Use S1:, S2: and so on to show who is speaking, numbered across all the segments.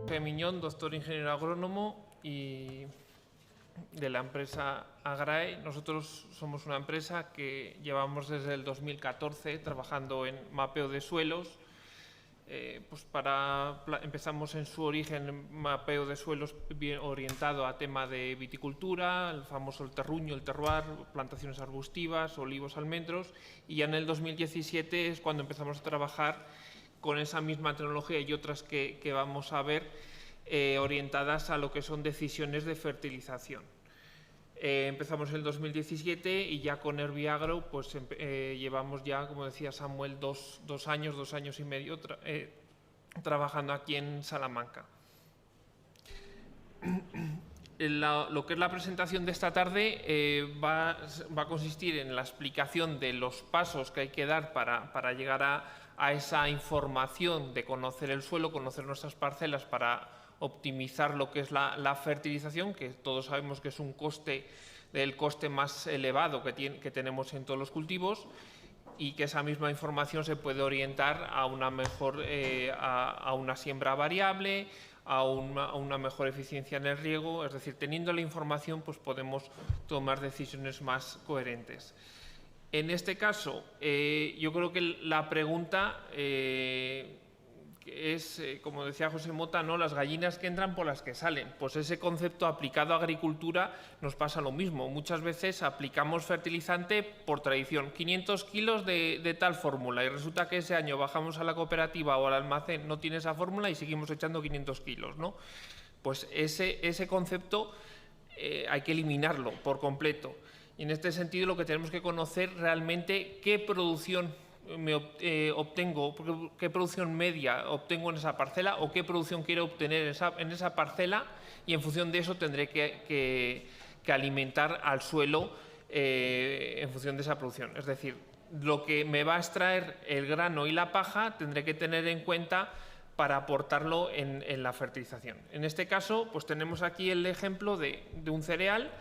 S1: José Miñón, doctor ingeniero agrónomo y de la empresa Agrae. Nosotros somos una empresa que llevamos desde el 2014 trabajando en mapeo de suelos. Empezamos en su origen en mapeo de suelos bien orientado a tema de viticultura, el famoso el terruño, el terroir, plantaciones arbustivas, olivos, almendros, y ya en el 2017 es cuando empezamos a trabajar con esa misma tecnología y otras que vamos a ver orientadas a lo que son decisiones de fertilización. Empezamos en el 2017 y ya con Herbiagro pues, llevamos ya, como decía Samuel, dos años y medio trabajando aquí en Salamanca. Lo que es la presentación de esta tarde va a consistir en la explicación de los pasos que hay que dar para llegar a esa información de conocer el suelo, conocer nuestras parcelas para optimizar lo que es la fertilización, que todos sabemos que es un coste más elevado que tenemos en todos los cultivos, y que esa misma información se puede orientar a una mejor a una siembra variable, a una mejor eficiencia en el riego. Es decir, teniendo la información pues podemos tomar decisiones más coherentes. En este caso, yo creo que la pregunta es, como decía José Mota, ¿no? Las gallinas que entran por las que salen. Pues ese concepto aplicado a agricultura nos pasa lo mismo. Muchas veces aplicamos fertilizante por tradición, 500 kilos de tal fórmula, y resulta que ese año bajamos a la cooperativa o al almacén, no tiene esa fórmula y seguimos echando 500 kilos, ¿no? Pues ese concepto hay que eliminarlo por completo. Y en este sentido lo que tenemos que conocer realmente qué producción obtengo, qué producción media obtengo en esa parcela o qué producción quiero obtener en esa parcela, y en función de eso tendré que alimentar al suelo en función de esa producción. Es decir, lo que me va a extraer el grano y la paja tendré que tener en cuenta para aportarlo en la fertilización. En este caso, pues tenemos aquí el ejemplo de un cereal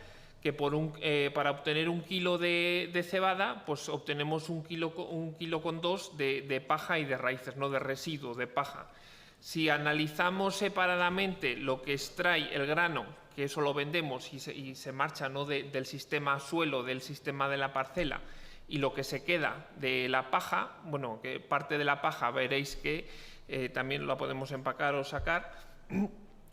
S1: que para obtener 1 kilo de cebada, pues obtenemos 1 kilo con 2 de paja y de raíces, no de residuo, de paja. Si analizamos separadamente lo que extrae el grano, que eso lo vendemos y se marcha, ¿no? del sistema suelo, del sistema de la parcela, y lo que se queda de la paja, bueno, que parte de la paja veréis que también la podemos empacar o sacar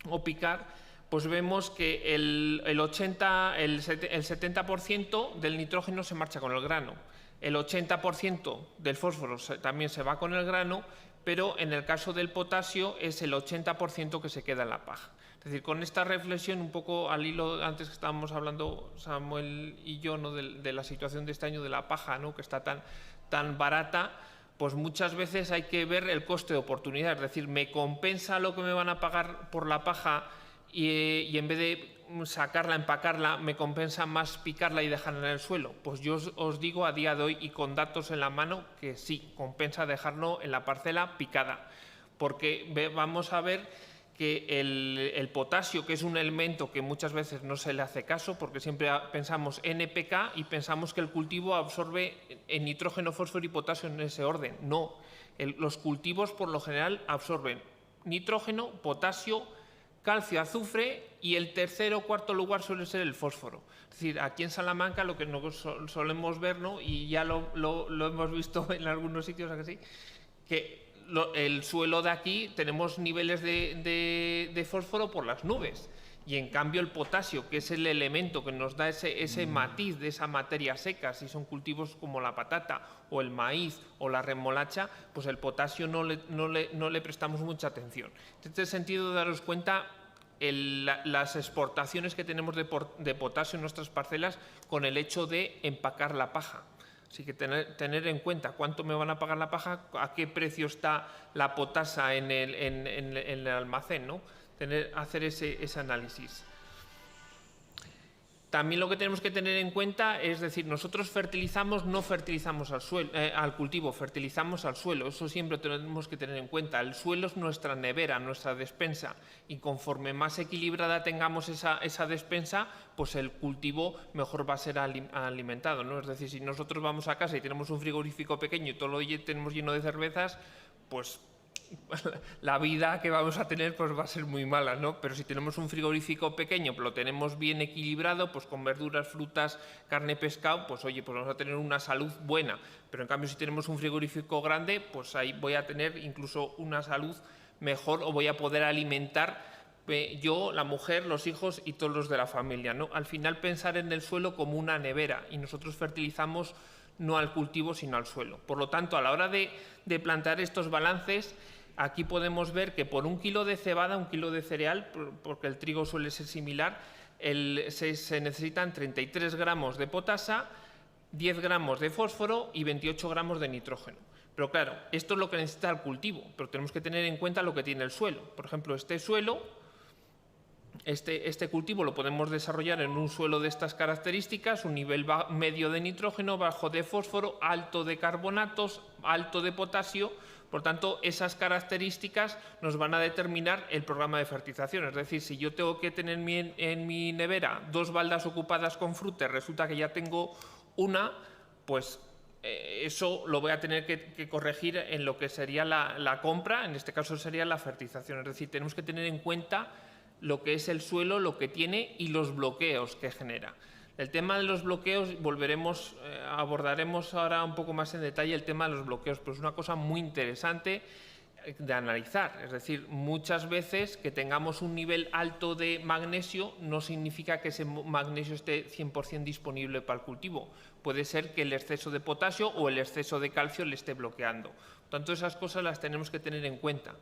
S1: o picar, pues vemos que el 70% del nitrógeno se marcha con el grano, el 80% del fósforo también se va con el grano, pero en el caso del potasio es el 80% que se queda en la paja. Es decir, con esta reflexión, un poco al hilo, antes que estábamos hablando Samuel y yo, ¿no? de la situación de este año de la paja, ¿no? que está tan barata, pues muchas veces hay que ver el coste de oportunidad. Es decir, ¿me compensa lo que me van a pagar por la paja? Y en vez de sacarla, empacarla, me compensa más picarla y dejarla en el suelo. Pues yo os digo a día de hoy y con datos en la mano que sí, compensa dejarlo en la parcela picada, porque vamos a ver que el potasio, que es un elemento que muchas veces no se le hace caso, porque siempre pensamos NPK y pensamos que el cultivo absorbe en nitrógeno, fósforo y potasio en ese orden. No, los cultivos por lo general absorben nitrógeno, potasio, calcio, azufre, y el tercer o cuarto lugar suele ser el fósforo. Es decir, aquí en Salamanca lo que nos solemos ver, ¿no? y ya lo hemos visto en algunos sitios así, que el suelo de aquí tenemos niveles de fósforo por las nubes, y en cambio el potasio, que es el elemento que nos da ese matiz de esa materia seca, si son cultivos como la patata o el maíz o la remolacha, pues el potasio no le prestamos mucha atención. En este sentido, daros cuenta las exportaciones que tenemos de potasio en nuestras parcelas con el hecho de empacar la paja. Así que tener en cuenta cuánto me van a pagar la paja, a qué precio está la potasa en el almacén, ¿no? Hacer ese análisis. También lo que tenemos que tener en cuenta es decir, nosotros no fertilizamos al cultivo, fertilizamos al suelo. Eso siempre tenemos que tener en cuenta. El suelo es nuestra nevera, nuestra despensa, y conforme más equilibrada tengamos esa despensa, pues el cultivo mejor va a ser alimentado, ¿no? Es decir, si nosotros vamos a casa y tenemos un frigorífico pequeño y todo lo tenemos lleno de cervezas, pues la vida que vamos a tener pues va a ser muy mala, ¿no? Pero si tenemos un frigorífico pequeño, lo tenemos bien equilibrado, pues con verduras, frutas, carne, pescado, pues oye, pues vamos a tener una salud buena. Pero en cambio, si tenemos un frigorífico grande, pues ahí voy a tener incluso una salud mejor, o voy a poder alimentar yo, la mujer, los hijos y todos los de la familia, ¿no? Al final, pensar en el suelo como una nevera, y nosotros fertilizamos no al cultivo sino al suelo. Por lo tanto, a la hora de plantear estos balances, aquí podemos ver que por 1 kilo de cebada, 1 kilo de cereal, porque el trigo suele ser similar, se necesitan 33 gramos de potasa, 10 gramos de fósforo y 28 gramos de nitrógeno. Pero claro, esto es lo que necesita el cultivo, pero tenemos que tener en cuenta lo que tiene el suelo. Por ejemplo, este suelo, este cultivo lo podemos desarrollar en un suelo de estas características: un nivel medio de nitrógeno, bajo de fósforo, alto de carbonatos, alto de potasio. Por tanto, esas características nos van a determinar el programa de fertilización. Es decir, si yo tengo que tener en mi nevera 2 baldas ocupadas con fruta, resulta que ya tengo una, pues eso lo voy a tener que corregir en lo que sería la compra. En este caso sería la fertilización. Es decir, tenemos que tener en cuenta lo que es el suelo, lo que tiene y los bloqueos que genera. El tema de los bloqueos, abordaremos ahora un poco más en detalle el tema de los bloqueos, pero es una cosa muy interesante de analizar. Es decir, muchas veces que tengamos un nivel alto de magnesio no significa que ese magnesio esté 100% disponible para el cultivo. Puede ser que el exceso de potasio o el exceso de calcio le esté bloqueando. Por tanto, esas cosas las tenemos que tener en cuenta.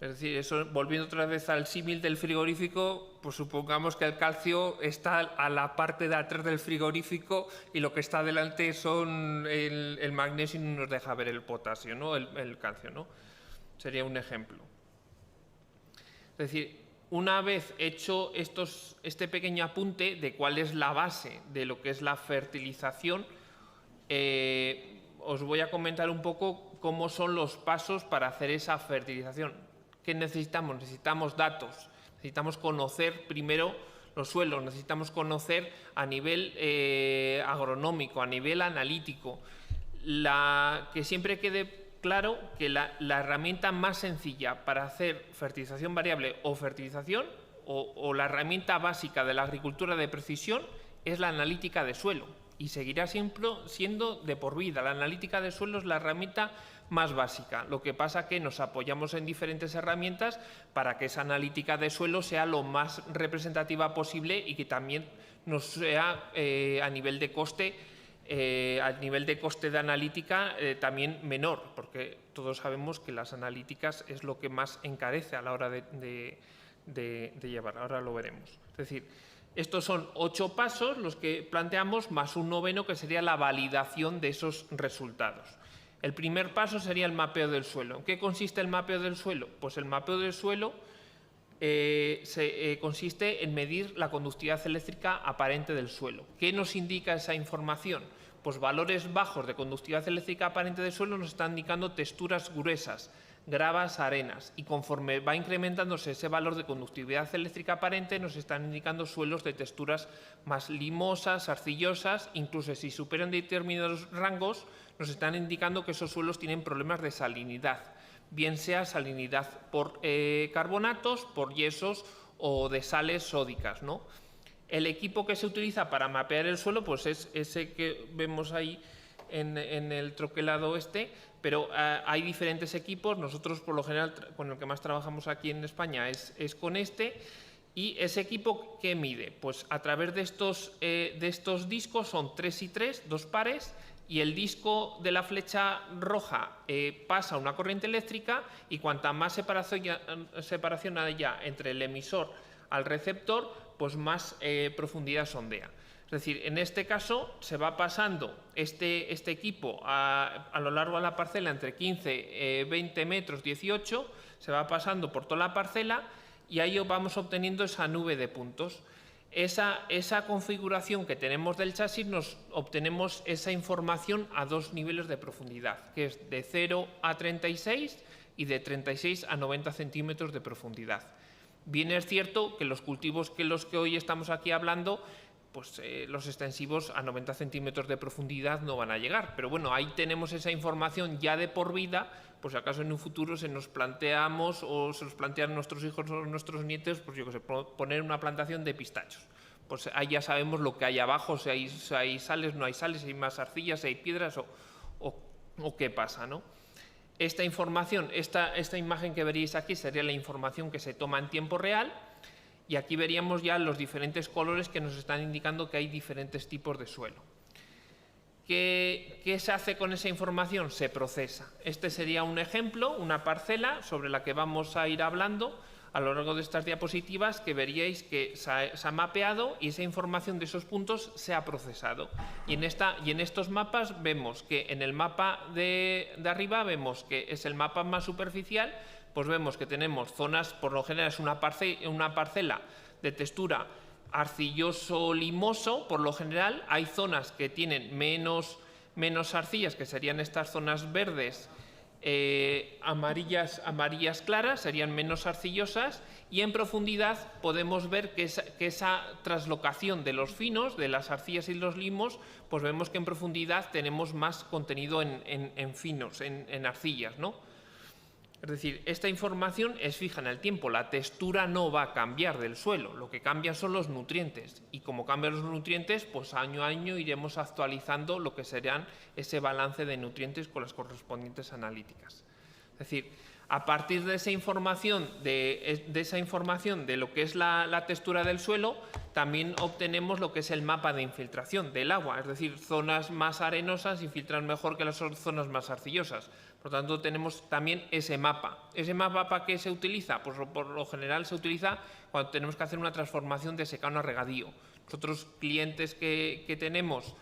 S1: Es decir, eso, volviendo otra vez al símil del frigorífico, pues supongamos que el calcio está a la parte de atrás del frigorífico y lo que está delante son el magnesio y no nos deja ver el potasio, ¿no? el calcio, ¿no? Sería un ejemplo. Es decir, una vez hecho este pequeño apunte de cuál es la base de lo que es la fertilización, os voy a comentar un poco cómo son los pasos para hacer esa fertilización. ¿Qué necesitamos? Necesitamos datos, necesitamos conocer primero los suelos, necesitamos conocer a nivel agronómico, a nivel analítico. Que siempre quede claro que la herramienta más sencilla para hacer fertilización variable o fertilización, o la herramienta básica de la agricultura de precisión, es la analítica de suelo, y seguirá siempre siendo de por vida. La analítica de suelo es la herramienta más básica. Lo que pasa es que nos apoyamos en diferentes herramientas para que esa analítica de suelo sea lo más representativa posible y que también nos sea a nivel de coste de analítica también menor, porque todos sabemos que las analíticas es lo que más encarece a la hora de llevar. Ahora lo veremos. Es decir, estos son 8 pasos los que planteamos, más un 9º que sería la validación de esos resultados. El primer paso sería el mapeo del suelo. ¿En qué consiste el mapeo del suelo? Pues el mapeo del suelo consiste en medir la conductividad eléctrica aparente del suelo. ¿Qué nos indica esa información? Pues valores bajos de conductividad eléctrica aparente del suelo nos están indicando texturas gruesas, gravas, arenas, y conforme va incrementándose ese valor de conductividad eléctrica aparente nos están indicando suelos de texturas más limosas, arcillosas. Incluso si superan determinados rangos nos están indicando que esos suelos tienen problemas de salinidad, bien sea salinidad por carbonatos, por yesos o de sales sódicas, ¿no? El equipo que se utiliza para mapear el suelo pues es ese que vemos ahí en el troquelado pero hay diferentes equipos. Nosotros, por lo general, con el que más trabajamos aquí en España es con este. ¿Y ese equipo qué mide? Pues a través de estos discos, son 3 y 3, 2 pares, y el disco de la flecha roja pasa una corriente eléctrica, y cuanta más separación haya entre el emisor al receptor, pues más profundidad sondea. Es decir, en este caso se va pasando este equipo a lo largo de la parcela entre 15, 20 metros, 18, se va pasando por toda la parcela y ahí vamos obteniendo esa nube de puntos. Esa configuración que tenemos del chasis, nos obtenemos esa información a 2 niveles de profundidad, que es de 0 a 36 y de 36 a 90 centímetros de profundidad. Bien es cierto que los cultivos los que hoy estamos aquí hablando pues los extensivos a 90 centímetros de profundidad no van a llegar. Pero bueno, ahí tenemos esa información ya de por vida, pues acaso en un futuro se nos planteamos o se nos plantean nuestros hijos o nuestros nietos, pues yo que sé, poner una plantación de pistachos. Pues ahí ya sabemos lo que hay abajo, si hay sales, no hay sales, si hay más arcillas, si hay piedras o qué pasa, ¿no? Esta información, esta imagen que veréis aquí sería la información que se toma en tiempo real. Y aquí veríamos ya los diferentes colores que nos están indicando que hay diferentes tipos de suelo. ¿Qué se hace con esa información? Se procesa. Este sería un ejemplo, una parcela sobre la que vamos a ir hablando a lo largo de estas diapositivas, que veríais que se ha mapeado y esa información de esos puntos se ha procesado. Y en estos mapas vemos que en el mapa de arriba vemos que es el mapa más superficial. Pues vemos que tenemos zonas, por lo general es una parcela de textura arcilloso-limoso, por lo general. Hay zonas que tienen menos arcillas, que serían estas zonas verdes, amarillas claras, serían menos arcillosas, y en profundidad podemos ver que esa traslocación de los finos, de las arcillas y los limos, pues vemos que en profundidad tenemos más contenido en finos, en arcillas, ¿no? Es decir, esta información es fija en el tiempo, la textura no va a cambiar del suelo, lo que cambian son los nutrientes, y como cambian los nutrientes, pues año a año iremos actualizando lo que serán ese balance de nutrientes con las correspondientes analíticas. Es decir, a partir de esa información, de lo que es la textura del suelo, también obtenemos lo que es el mapa de infiltración del agua, es decir, zonas más arenosas infiltran mejor que las zonas más arcillosas. Por lo tanto, tenemos también ese mapa. ¿Ese mapa para qué se utiliza? Pues por lo general se utiliza cuando tenemos que hacer una transformación de secano a regadío. Nosotros, clientes que tenemos,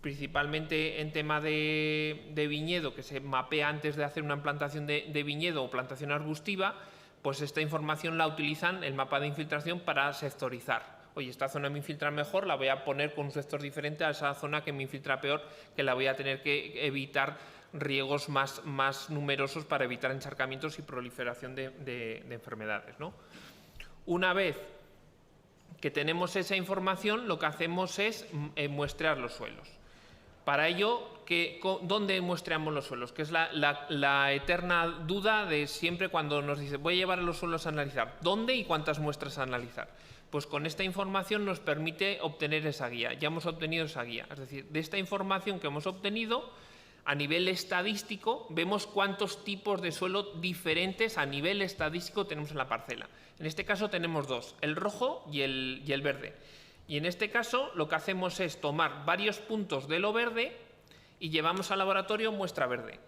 S1: principalmente en tema de viñedo, que se mapea antes de hacer una plantación de viñedo o plantación arbustiva, pues esta información la utilizan, el mapa de infiltración, para sectorizar. Oye, esta zona me infiltra mejor, la voy a poner con un sector diferente a esa zona que me infiltra peor, que la voy a tener que evitar riegos más numerosos para evitar encharcamientos y proliferación de enfermedades, ¿no? Una vez que tenemos esa información, lo que hacemos es muestrear los suelos. Para ello, ¿dónde muestreamos los suelos? Que es la eterna duda de siempre cuando nos dice voy a llevar los suelos a analizar. ¿Dónde y cuántas muestras a analizar? Pues con esta información nos permite obtener esa guía. Ya hemos obtenido esa guía. Es decir, de esta información que hemos obtenido, a nivel estadístico, vemos cuántos tipos de suelo diferentes a nivel estadístico tenemos en la parcela. En este caso tenemos dos, el rojo y el verde. Y en este caso lo que hacemos es tomar varios puntos de lo verde y llevamos al laboratorio muestra verde.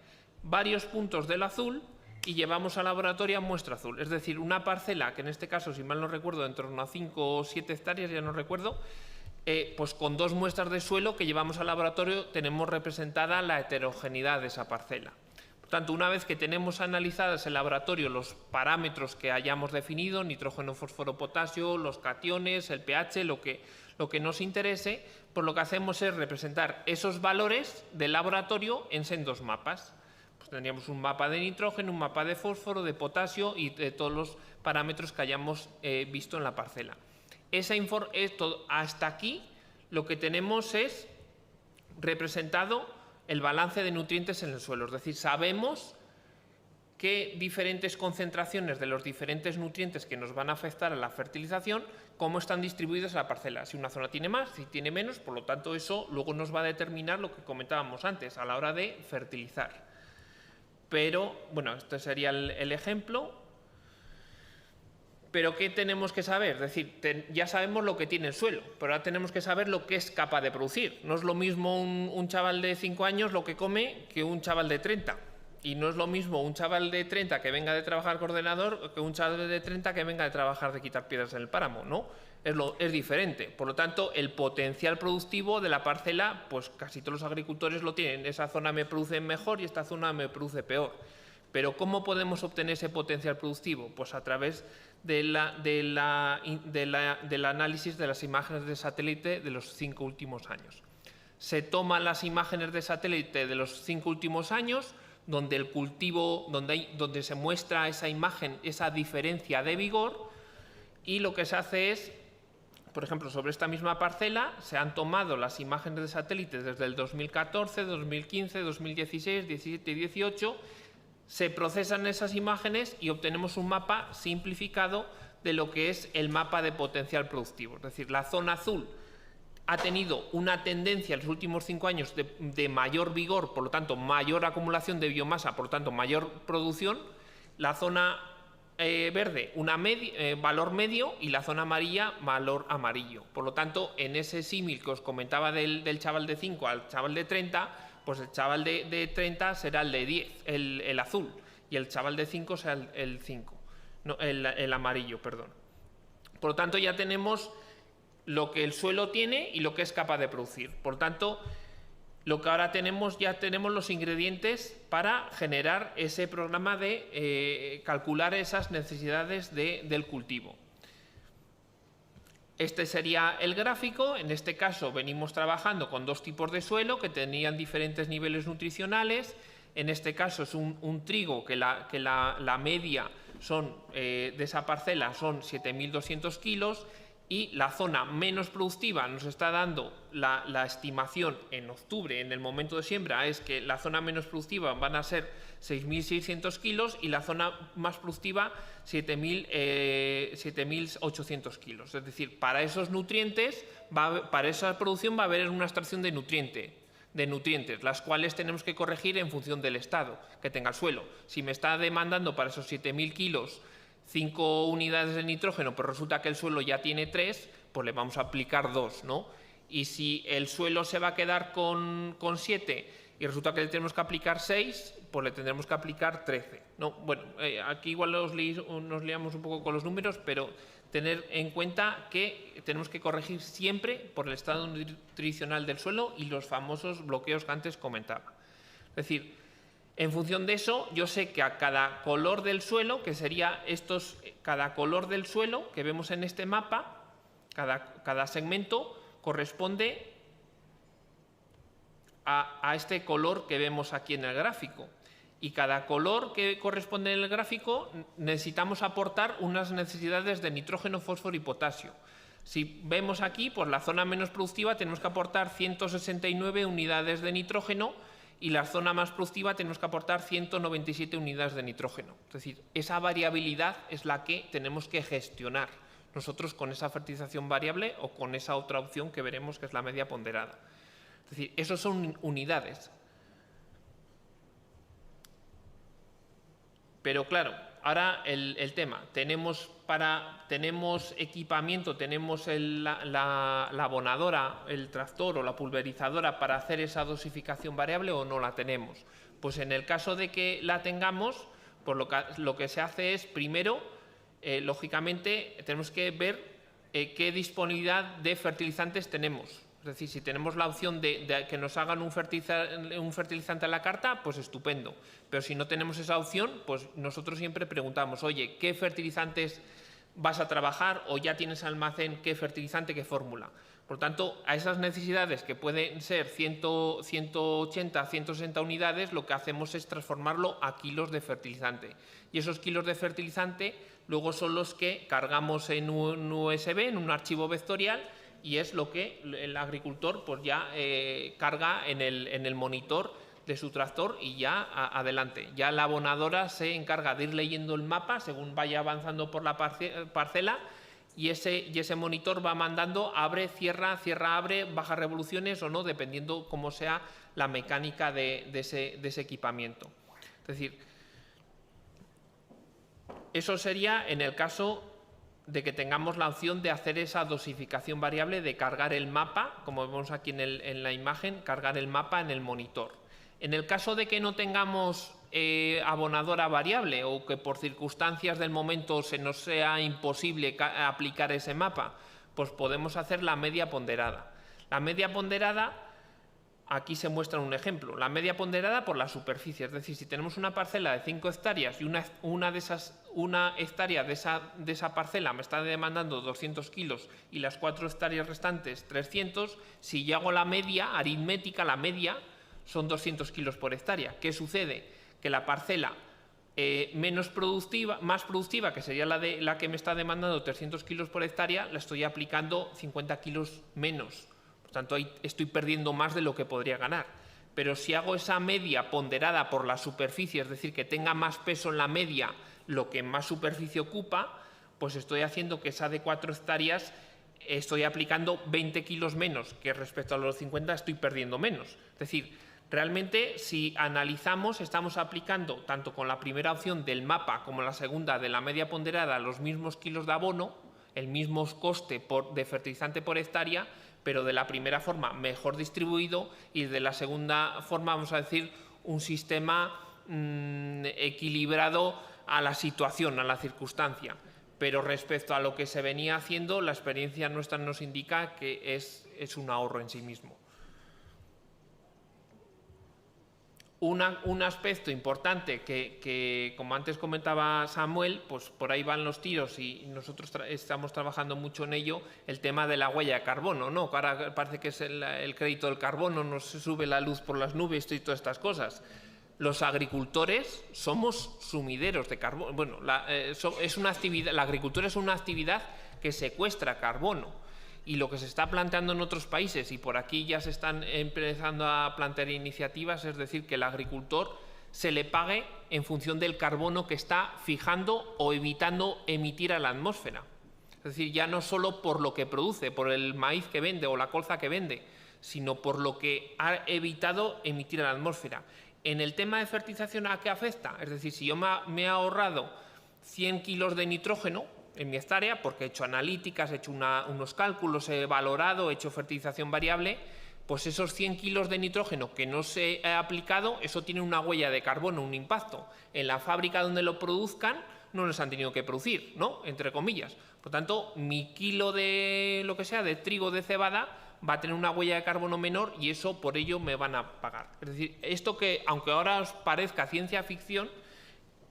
S1: Varios puntos del azul y llevamos al laboratorio muestra azul. Es decir, una parcela que en este caso, si mal no recuerdo, en torno a 5 o 7 hectáreas, ya no recuerdo, pues con dos muestras de suelo que llevamos al laboratorio tenemos representada la heterogeneidad de esa parcela. Por tanto, una vez que tenemos analizadas en el laboratorio los parámetros que hayamos definido, nitrógeno, fósforo, potasio, los cationes, el pH, lo que nos interese, pues lo que hacemos es representar esos valores del laboratorio en sendos mapas. Pues tendríamos un mapa de nitrógeno, un mapa de fósforo, de potasio y de todos los parámetros que hayamos visto en la parcela. Hasta aquí lo que tenemos es representado el balance de nutrientes en el suelo, es decir, sabemos qué diferentes concentraciones de los diferentes nutrientes que nos van a afectar a la fertilización, cómo están distribuidos en la parcela, si una zona tiene más, si tiene menos, por lo tanto eso luego nos va a determinar lo que comentábamos antes a la hora de fertilizar. Pero, bueno, este sería el ejemplo. Pero ¿qué tenemos que saber? Es decir, ya sabemos lo que tiene el suelo, pero ahora tenemos que saber lo que es capaz de producir. No es lo mismo un chaval de 5 años lo que come que un chaval de 30. Y no es lo mismo un chaval de 30 que venga de trabajar con ordenador que un chaval de 30 que venga de trabajar de quitar piedras en el páramo, ¿no? Es diferente. Por lo tanto, el potencial productivo de la parcela, pues casi todos los agricultores lo tienen. Esa zona me produce mejor y esta zona me produce peor. Pero ¿cómo podemos obtener ese potencial productivo? Pues a través del análisis de las imágenes de satélite de los 5 últimos años. Se toman las imágenes de satélite de los 5 últimos años, donde el cultivo, donde se muestra esa imagen, esa diferencia de vigor, y lo que se hace es por ejemplo, sobre esta misma parcela se han tomado las imágenes de satélite desde el 2014, 2015, 2016, 17 y 18, se procesan esas imágenes y obtenemos un mapa simplificado de lo que es el mapa de potencial productivo. Es decir, la zona azul ha tenido una tendencia en los últimos 5 años de mayor vigor, por lo tanto, mayor acumulación de biomasa, por lo tanto, mayor producción. La zona verde, valor medio, y la zona amarilla, valor amarillo. Por lo tanto, en ese símil que os comentaba del chaval de 5 al chaval de 30, pues el chaval de 30 será el de 10, el azul, y el chaval de 5 será el 5, no, el amarillo, perdón. Por lo tanto, ya tenemos lo que el suelo tiene y lo que es capaz de producir. Por tanto, lo que ahora ya tenemos los ingredientes para generar ese programa de calcular esas necesidades del cultivo. Este sería el gráfico. En este caso venimos trabajando con 2 tipos de suelo que tenían diferentes niveles nutricionales. En este caso es un trigo que la media de esa parcela son 7.200 kilos. Y la zona menos productiva nos está dando la estimación en octubre, en el momento de siembra, es que la zona menos productiva van a ser 6.600 kilos y la zona más productiva 7.800 kilos. Es decir, para esos nutrientes, para esa producción va a haber una extracción de nutrientes, las cuales tenemos que corregir en función del estado que tenga el suelo. Si me está demandando para esos 7.000 kilos 5 unidades de nitrógeno, pero resulta que el suelo ya tiene 3, pues le vamos a aplicar 2, ¿no? Y si el suelo se va a quedar con 7 y resulta que le tenemos que aplicar 6, pues le tendremos que aplicar 13, ¿no? Bueno, aquí igual nos liamos un poco con los números, pero tener en cuenta que tenemos que corregir siempre por el estado nutricional del suelo y los famosos bloqueos que antes comentaba. Es decir, en función de eso, yo sé que a cada color del suelo, que sería cada color del suelo que vemos en este mapa, cada segmento corresponde a este color que vemos aquí en el gráfico. Y cada color que corresponde en el gráfico necesitamos aportar unas necesidades de nitrógeno, fósforo y potasio. Si vemos aquí, pues la zona menos productiva tenemos que aportar 169 unidades de nitrógeno, y la zona más productiva tenemos que aportar 197 unidades de nitrógeno. Es decir, esa variabilidad es la que tenemos que gestionar nosotros con esa fertilización variable o con esa otra opción que veremos que es la media ponderada. Es decir, esos son unidades. Pero claro, ahora el tema, tenemos equipamiento, tenemos la abonadora, el tractor o la pulverizadora para hacer esa dosificación variable, o no la tenemos. Pues en el caso de que la tengamos, pues lo que se hace es, primero, lógicamente, tenemos que ver qué disponibilidad de fertilizantes tenemos. Es decir, si tenemos la opción de que nos hagan un fertilizante a la carta, pues estupendo. Pero si no tenemos esa opción, pues nosotros siempre preguntamos, oye, ¿qué fertilizantes vas a trabajar? O ya tienes almacén, ¿qué fertilizante, qué fórmula? Por lo tanto, a esas necesidades que pueden ser 180, 160 unidades, lo que hacemos es transformarlo a kilos de fertilizante. Y esos kilos de fertilizante luego son los que cargamos en un USB, en un archivo vectorial, y es lo que el agricultor pues ya carga en el monitor de su tractor y ya adelante. Ya la abonadora se encarga de ir leyendo el mapa según vaya avanzando por la parcela, y ese monitor va mandando abre, cierra, abre, baja revoluciones o no, dependiendo cómo sea la mecánica de ese equipamiento. Es decir, eso sería en el caso de que tengamos la opción de hacer esa dosificación variable, de cargar el mapa, como vemos aquí en la imagen, cargar el mapa en el monitor. En el caso de que no tengamos abonadora variable o que por circunstancias del momento se nos sea imposible aplicar ese mapa, pues podemos hacer la media ponderada. La media ponderada, aquí se muestra un ejemplo, la media ponderada por la superficie, es decir, si tenemos una parcela de 5 hectáreas y una hectárea de esa parcela me está demandando 200 kilos y las 4 hectáreas restantes 300, si yo hago la media aritmética, la media son 200 kilos por hectárea. ¿Qué sucede? Que la parcela más productiva, que sería la que me está demandando 300 kilos por hectárea, la estoy aplicando 50 kilos menos. Por tanto, ahí estoy perdiendo más de lo que podría ganar. Pero si hago esa media ponderada por la superficie, es decir, que tenga más peso en la media lo que más superficie ocupa, pues estoy haciendo que esa de 4 hectáreas estoy aplicando 20 kilos menos, que respecto a los 50 estoy perdiendo menos. Es decir, realmente, si analizamos, estamos aplicando, tanto con la primera opción del mapa como la segunda de la media ponderada, los mismos kilos de abono, el mismo coste de fertilizante por hectárea, pero de la primera forma mejor distribuido y de la segunda forma, vamos a decir, un sistema equilibrado a la situación, a la circunstancia. Pero respecto a lo que se venía haciendo, la experiencia nuestra nos indica que es un ahorro en sí mismo. Un aspecto importante que, como antes comentaba Samuel, pues por ahí van los tiros y nosotros estamos trabajando mucho en ello, el tema de la huella de carbono, ¿no? Ahora parece que es el crédito del carbono, nos sube la luz por las nubes y todas estas cosas. Los agricultores somos sumideros de carbono. Bueno, la agricultura es una actividad que secuestra carbono. Y lo que se está planteando en otros países, y por aquí ya se están empezando a plantear iniciativas, es decir, que el agricultor se le pague en función del carbono que está fijando o evitando emitir a la atmósfera. Es decir, ya no solo por lo que produce, por el maíz que vende o la colza que vende, sino por lo que ha evitado emitir a la atmósfera. En el tema de fertilización, ¿a qué afecta? Es decir, si yo me he ahorrado 100 kilos de nitrógeno en mi hectárea, porque he hecho analíticas, he hecho unos cálculos, he valorado, he hecho fertilización variable, pues esos 100 kilos de nitrógeno que no se ha aplicado, eso tiene una huella de carbono, un impacto. En la fábrica donde lo produzcan no les han tenido que producir, ¿no? Entre comillas. Por tanto, mi kilo de lo que sea, de trigo, de cebada, va a tener una huella de carbono menor y eso por ello me van a pagar. Es decir, esto que, aunque ahora os parezca ciencia ficción,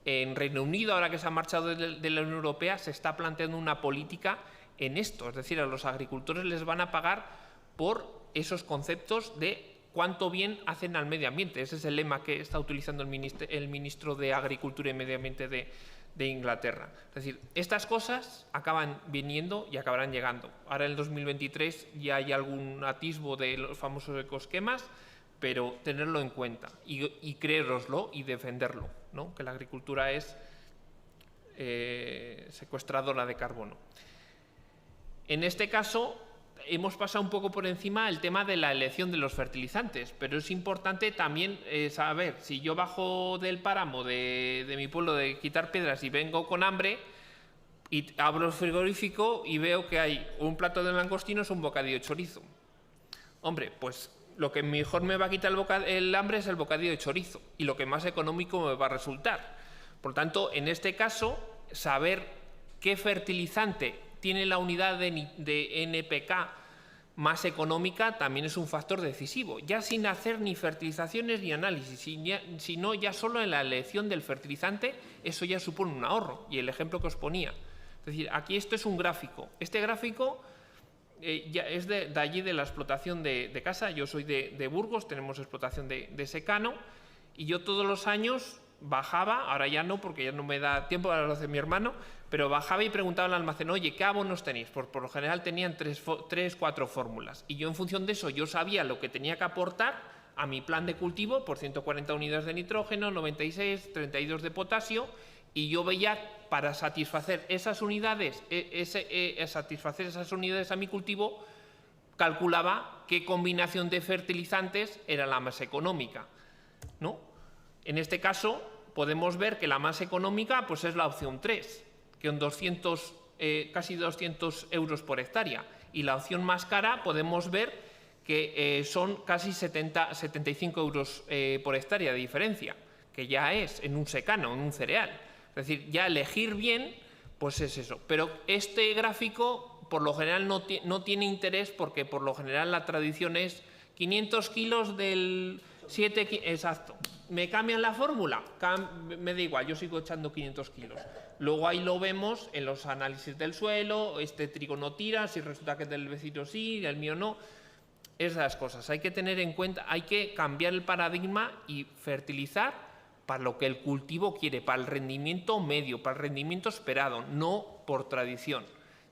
S1: en Reino Unido, ahora que se ha marchado de la Unión Europea, se está planteando una política en esto. Es decir, a los agricultores les van a pagar por esos conceptos de cuánto bien hacen al medio ambiente. Ese es el lema que está utilizando el ministro de Agricultura y Medio Ambiente de Inglaterra. Es decir, estas cosas acaban viniendo y acabarán llegando. Ahora en el 2023 ya hay algún atisbo de los famosos ecoesquemas, pero tenerlo en cuenta y creéroslo y defenderlo, ¿no? Que la agricultura es secuestradora de carbono. En este caso, hemos pasado un poco por encima el tema de la elección de los fertilizantes, pero es importante también saber, si yo bajo del páramo de mi pueblo de quitar piedras y vengo con hambre, y abro el frigorífico y veo que hay un plato de langostinos o un bocadillo de chorizo. Hombre, pues lo que mejor me va a quitar el hambre es el bocadillo de chorizo y lo que más económico me va a resultar. Por tanto, en este caso, saber qué fertilizante tiene la unidad de NPK más económica también es un factor decisivo, ya sin hacer ni fertilizaciones ni análisis, sino ya solo en la elección del fertilizante, eso ya supone un ahorro. Y el ejemplo que os ponía, es decir, aquí esto es un gráfico. Este gráfico ya es de allí, de la explotación de casa. Yo soy de Burgos, tenemos explotación de secano, y yo todos los años bajaba, ahora ya no porque ya no me da tiempo, ahora lo hace mi hermano, pero bajaba y preguntaba al almacén, oye, ¿qué abonos tenéis? Por lo general tenían 4 fórmulas, y yo en función de eso yo sabía lo que tenía que aportar a mi plan de cultivo, por 140 unidades de nitrógeno, 96, 32 de potasio, y yo veía, para satisfacer esas unidades, satisfacer esas unidades a mi cultivo, calculaba qué combinación de fertilizantes era la más económica, ¿no? En este caso podemos ver que la más económica pues es la opción 3, que en casi 200 euros por hectárea, y la opción más cara podemos ver que son casi 75 euros por hectárea de diferencia, que ya es en un secano, en un cereal. Es decir, ya elegir bien, pues es eso. Pero este gráfico por lo general no tiene interés, porque por lo general la tradición es 500 kilos del 7, exacto. ¿Me cambian la fórmula? Me da igual, yo sigo echando 500 kilos. Luego ahí lo vemos en los análisis del suelo, este trigo no tira, si resulta que del vecino sí, el mío no. Esas cosas hay que tener en cuenta, hay que cambiar el paradigma y fertilizar para lo que el cultivo quiere, para el rendimiento medio, para el rendimiento esperado, no por tradición.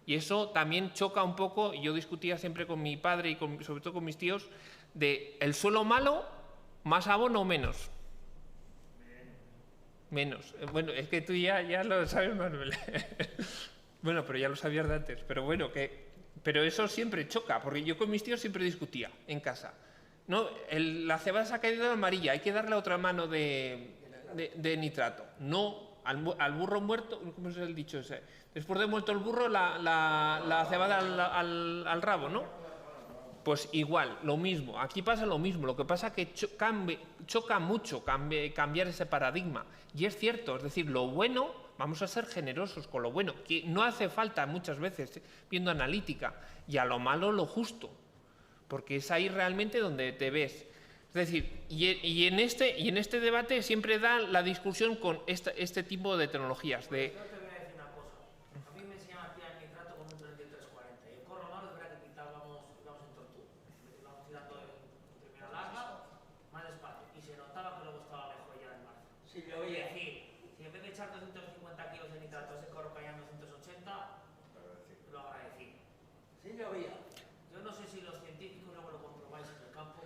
S1: Y eso también choca un poco, y yo discutía siempre con mi padre y sobre todo con mis tíos, de el suelo malo, más abono o menos. Menos. Bueno, es que tú ya lo sabes, Manuel. Bueno, pero ya lo sabías de antes. Pero bueno, pero eso siempre choca, porque yo con mis tíos siempre discutía en casa. No, la cebada se ha caído amarilla, hay que darle otra mano de nitrato. No, al burro muerto, ¿cómo es el dicho ese? Después de muerto el burro, la cebada al rabo, ¿no? Pues igual, lo mismo. Aquí pasa lo mismo. Lo que pasa es que choca mucho cambiar ese paradigma. Y es cierto, es decir, lo bueno, vamos a ser generosos con lo bueno, que no hace falta muchas veces, viendo analítica, y a lo malo lo justo, porque es ahí realmente donde te ves. Es decir, y en este debate siempre da la discusión con este tipo de tecnologías.
S2: Sí, yo oía. Es decir, si en vez de echar 250 kilos de nitrato a ese corro caían 280, lo agradecí. Sí, yo oía. Yo no sé si los científicos luego lo comprobáis en el campo.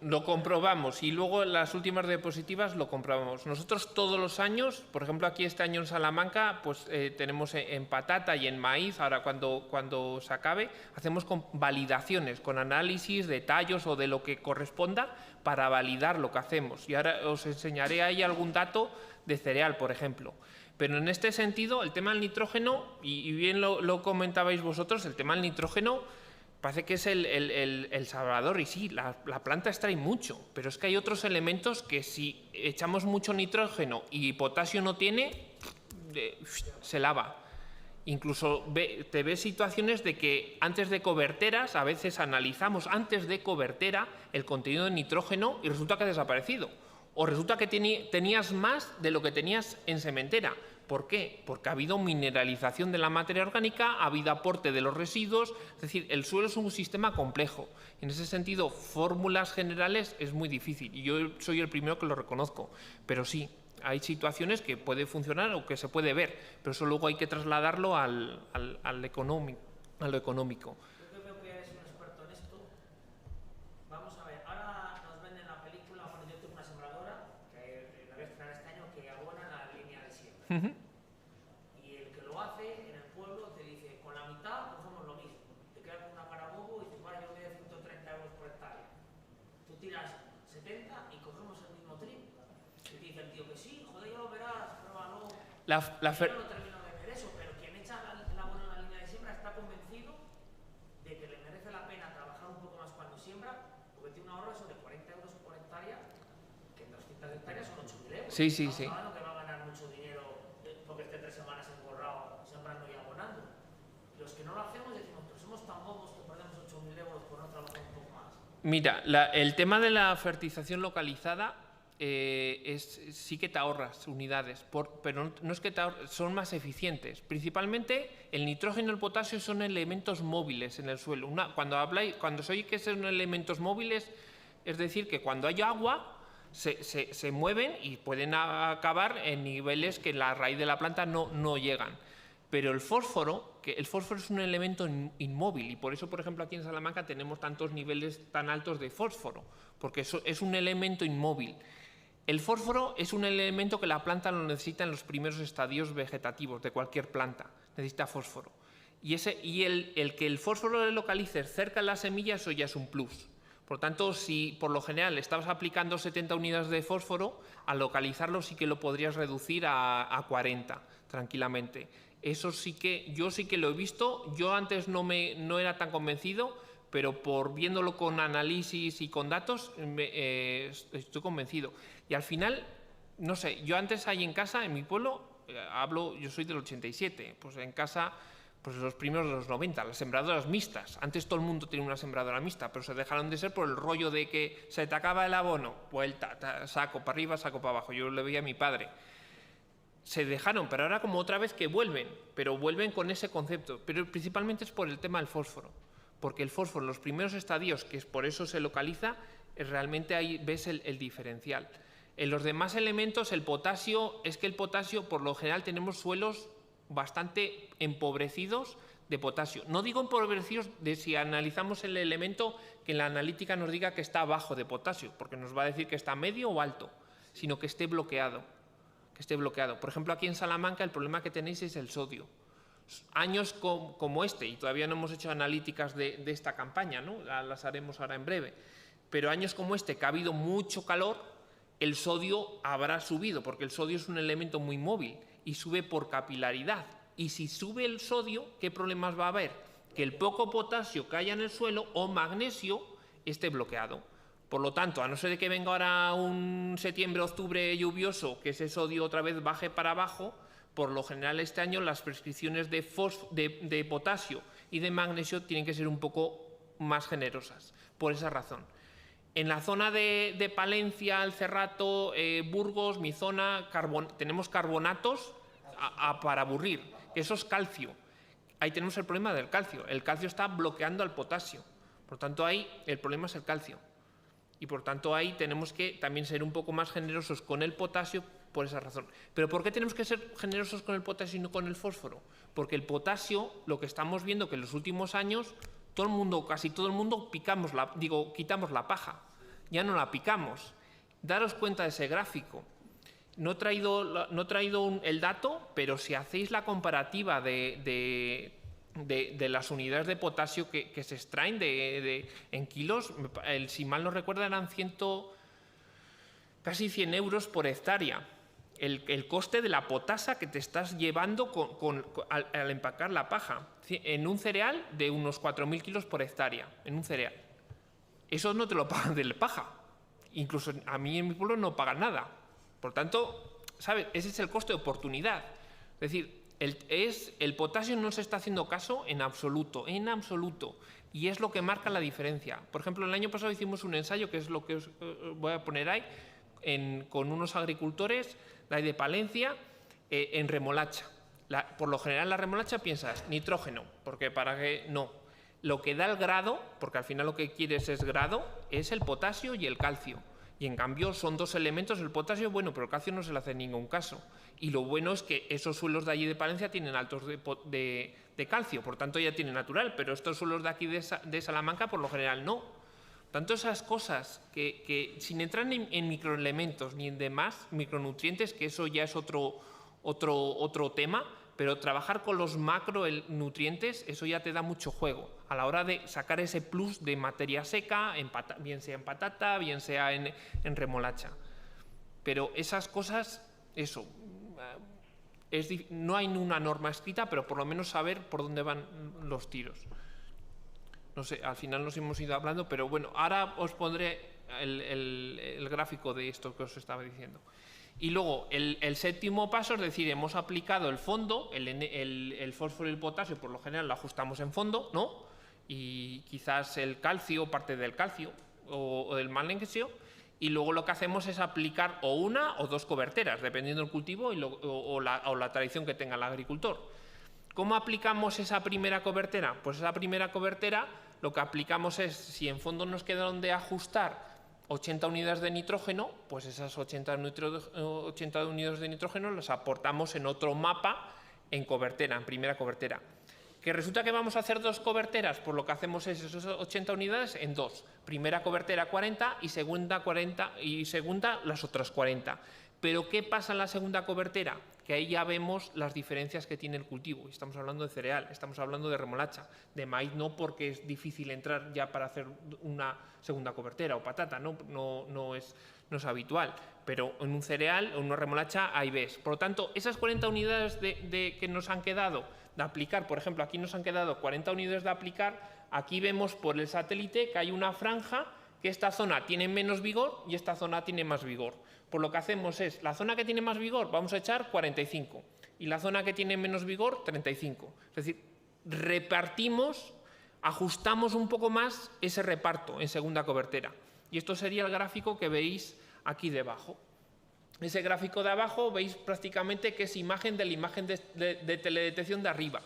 S1: Lo comprobamos y luego en las últimas diapositivas lo comprobamos. Nosotros todos los años, por ejemplo aquí este año en Salamanca, pues tenemos en patata y en maíz, ahora cuando se acabe, hacemos validaciones, con análisis de tallos o de lo que corresponda para validar lo que hacemos. Y ahora os enseñaré ahí algún dato de cereal, por ejemplo. Pero en este sentido, el tema del nitrógeno, y bien lo comentabais vosotros, el tema del nitrógeno parece que es el salvador, y sí, la planta extrae mucho, pero es que hay otros elementos que si echamos mucho nitrógeno y potasio no tiene, se lava. Incluso te ves situaciones de que antes de coberteras, a veces analizamos antes de cobertera el contenido de nitrógeno y resulta que ha desaparecido. O resulta que tenías más de lo que tenías en sementera. ¿Por qué? Porque ha habido mineralización de la materia orgánica, ha habido aporte de los residuos, es decir, el suelo es un sistema complejo. En ese sentido, fórmulas generales es muy difícil y yo soy el primero que lo reconozco, pero sí, hay situaciones que puede funcionar o que se puede ver, pero eso luego hay que trasladarlo a lo económico.
S2: Yo creo que eres un experto en esto. Vamos a ver, ahora nos venden la película, bueno, yo tengo una sembradora que la voy a estrenar este año que abona la línea de siembra. Y el que lo hace en el pueblo te dice, con la mitad cogemos lo mismo. Te quedas con una cara bobo y dices, vale, yo me doy 130 euros por hectárea. Tú tiras 70 y cogemos el mismo trim. Y te dice el tío que sí, joder, ya lo verás, pruébalo. Yo no termino de ver eso, pero quien echa la abono en la línea de siembra está convencido de que le merece la pena trabajar un poco más cuando siembra, porque tiene un ahorro eso de 40 euros por hectárea, que en 200 hectáreas son 8.000 euros.
S1: Sí, sí, sí.
S2: Ahora que va a ganar mucho dinero porque esté 3 semanas engorrado sembrando y abonando. Los que no lo hacemos decimos, pero somos tan bobos que perdemos 8.000 euros por no trabajar un poco más.
S1: Mira, el tema de la fertilización localizada sí que te ahorras unidades, pero no es que son más eficientes. Principalmente el nitrógeno y el potasio son elementos móviles en el suelo. Cuando se oye que son elementos móviles, es decir, que cuando hay agua se mueven y pueden acabar en niveles que la raíz de la planta no llegan. Pero el fósforo es un elemento inmóvil y por eso, por ejemplo, aquí en Salamanca tenemos tantos niveles tan altos de fósforo, porque eso es un elemento inmóvil. El fósforo es un elemento que la planta lo necesita en los primeros estadios vegetativos de cualquier planta, necesita fósforo. Y el que el fósforo le localice cerca de la semilla, eso ya es un plus. Por tanto, si por lo general estabas aplicando 70 unidades de fósforo, al localizarlo sí que lo podrías reducir a 40 tranquilamente. Eso yo sí que lo he visto. Yo antes no era tan convencido, pero viéndolo con análisis y con datos estoy convencido. Y al final, no sé, yo antes ahí en casa, en mi pueblo, yo soy del 87, pues en casa, pues los primeros de los 90, las sembradoras mixtas. Antes todo el mundo tenía una sembradora mixta, pero se dejaron de ser por el rollo de que se te acaba el abono, vuelta, saco para arriba, saco para abajo. Yo le veía a mi padre. Se dejaron, pero ahora como otra vez que vuelven, pero vuelven con ese concepto. Pero principalmente es por el tema del fósforo, porque el fósforo en los primeros estadios, que es por eso se localiza, realmente ahí ves el diferencial. En los demás elementos, el potasio, por lo general tenemos suelos bastante empobrecidos de potasio. No digo empobrecidos de si analizamos el elemento que en la analítica nos diga que está bajo de potasio, porque nos va a decir que está medio o alto, sino que esté bloqueado. Por ejemplo, aquí en Salamanca el problema que tenéis es el sodio. Años como este, y todavía no hemos hecho analíticas de esta campaña, ¿no? Las haremos ahora en breve, pero años como este, que ha habido mucho calor, el sodio habrá subido, porque el sodio es un elemento muy móvil y sube por capilaridad. Y si sube el sodio, ¿qué problemas va a haber? Que el poco potasio que haya en el suelo o magnesio esté bloqueado. Por lo tanto, a no ser de que venga ahora un septiembre-octubre lluvioso, que ese sodio otra vez baje para abajo, por lo general este año las prescripciones de potasio y de magnesio tienen que ser un poco más generosas, por esa razón. En la zona de Palencia, El Cerrato, Burgos, mi zona, tenemos carbonatos para aburrir, que eso es calcio. Ahí tenemos el problema del calcio. El calcio está bloqueando al potasio. Por tanto, ahí el problema es el calcio. Y por tanto, ahí tenemos que también ser un poco más generosos con el potasio por esa razón. ¿Pero por qué tenemos que ser generosos con el potasio y no con el fósforo? Porque el potasio, lo que estamos viendo que en los últimos años, casi todo el mundo quitamos la paja. Ya no la picamos. Daros cuenta de ese gráfico. No he traído el dato, pero si hacéis la comparativa de las unidades de potasio que se extraen en kilos, si mal no recuerdo eran casi 100 euros por hectárea. El coste de la potasa que te estás llevando al empacar la paja. En un cereal de unos 4.000 kilos por hectárea, en un cereal. Eso no te lo pagan de la paja. Incluso a mí en mi pueblo no pagan nada. Por tanto, ¿sabes? Ese es el coste de oportunidad. Es decir, el potasio no se está haciendo caso en absoluto. Y es lo que marca la diferencia. Por ejemplo, el año pasado hicimos un ensayo, que es lo que os voy a poner ahí, con unos agricultores de Palencia, en remolacha. Por lo general, la remolacha piensas nitrógeno, porque para qué no. Lo que da el grado, porque al final lo que quieres es grado, es el potasio y el calcio. Y en cambio son dos elementos, el potasio, bueno, pero el calcio no se le hace en ningún caso. Y lo bueno es que esos suelos de allí de Palencia tienen altos de calcio, por tanto ya tiene natural, pero estos suelos de aquí de Salamanca por lo general no. Tanto esas cosas que sin entrar en microelementos ni en demás micronutrientes, que eso ya es otro tema, pero trabajar con los macronutrientes, eso ya te da mucho juego a la hora de sacar ese plus de materia seca, bien sea en patata, bien sea en remolacha. Pero esas cosas, no hay una norma escrita, pero por lo menos saber por dónde van los tiros. No sé, al final nos hemos ido hablando, pero bueno, ahora os pondré el gráfico de esto que os estaba diciendo. Y luego, el séptimo paso, es decir, hemos aplicado el fondo, el fósforo y el potasio, por lo general lo ajustamos en fondo, ¿no? Y quizás el calcio, parte del calcio o del magnesio, y luego lo que hacemos es aplicar o una o dos coberteras, dependiendo del cultivo o la tradición que tenga el agricultor. ¿Cómo aplicamos esa primera cobertera? Pues esa primera cobertera lo que aplicamos es, si en fondo nos quedaron de ajustar 80 unidades de nitrógeno, pues esas 80 unidades de nitrógeno las aportamos en otro mapa en primera cobertera. ¿Que resulta que vamos a hacer dos coberteras? Pues lo que hacemos es esas 80 unidades en dos. Primera cobertera 40 y segunda 40 y segunda las otras 40. Pero ¿qué pasa en la segunda cobertera? Que ahí ya vemos las diferencias que tiene el cultivo. Estamos hablando de cereal, estamos hablando de remolacha. De maíz no, porque es difícil entrar ya para hacer una segunda cobertera, o patata, no es habitual. Pero en un cereal o en una remolacha ahí ves. Por lo tanto, esas 40 unidades que nos han quedado de aplicar, por ejemplo, aquí nos han quedado 40 unidades de aplicar, aquí vemos por el satélite que hay una franja que esta zona tiene menos vigor y esta zona tiene más vigor. Pues lo que hacemos es, la zona que tiene más vigor vamos a echar 45 y la zona que tiene menos vigor 35. Es decir, repartimos, ajustamos un poco más ese reparto en segunda cobertera. Y esto sería el gráfico que veis aquí debajo. Ese gráfico de abajo veis prácticamente que es imagen de la imagen de teledetección de arriba.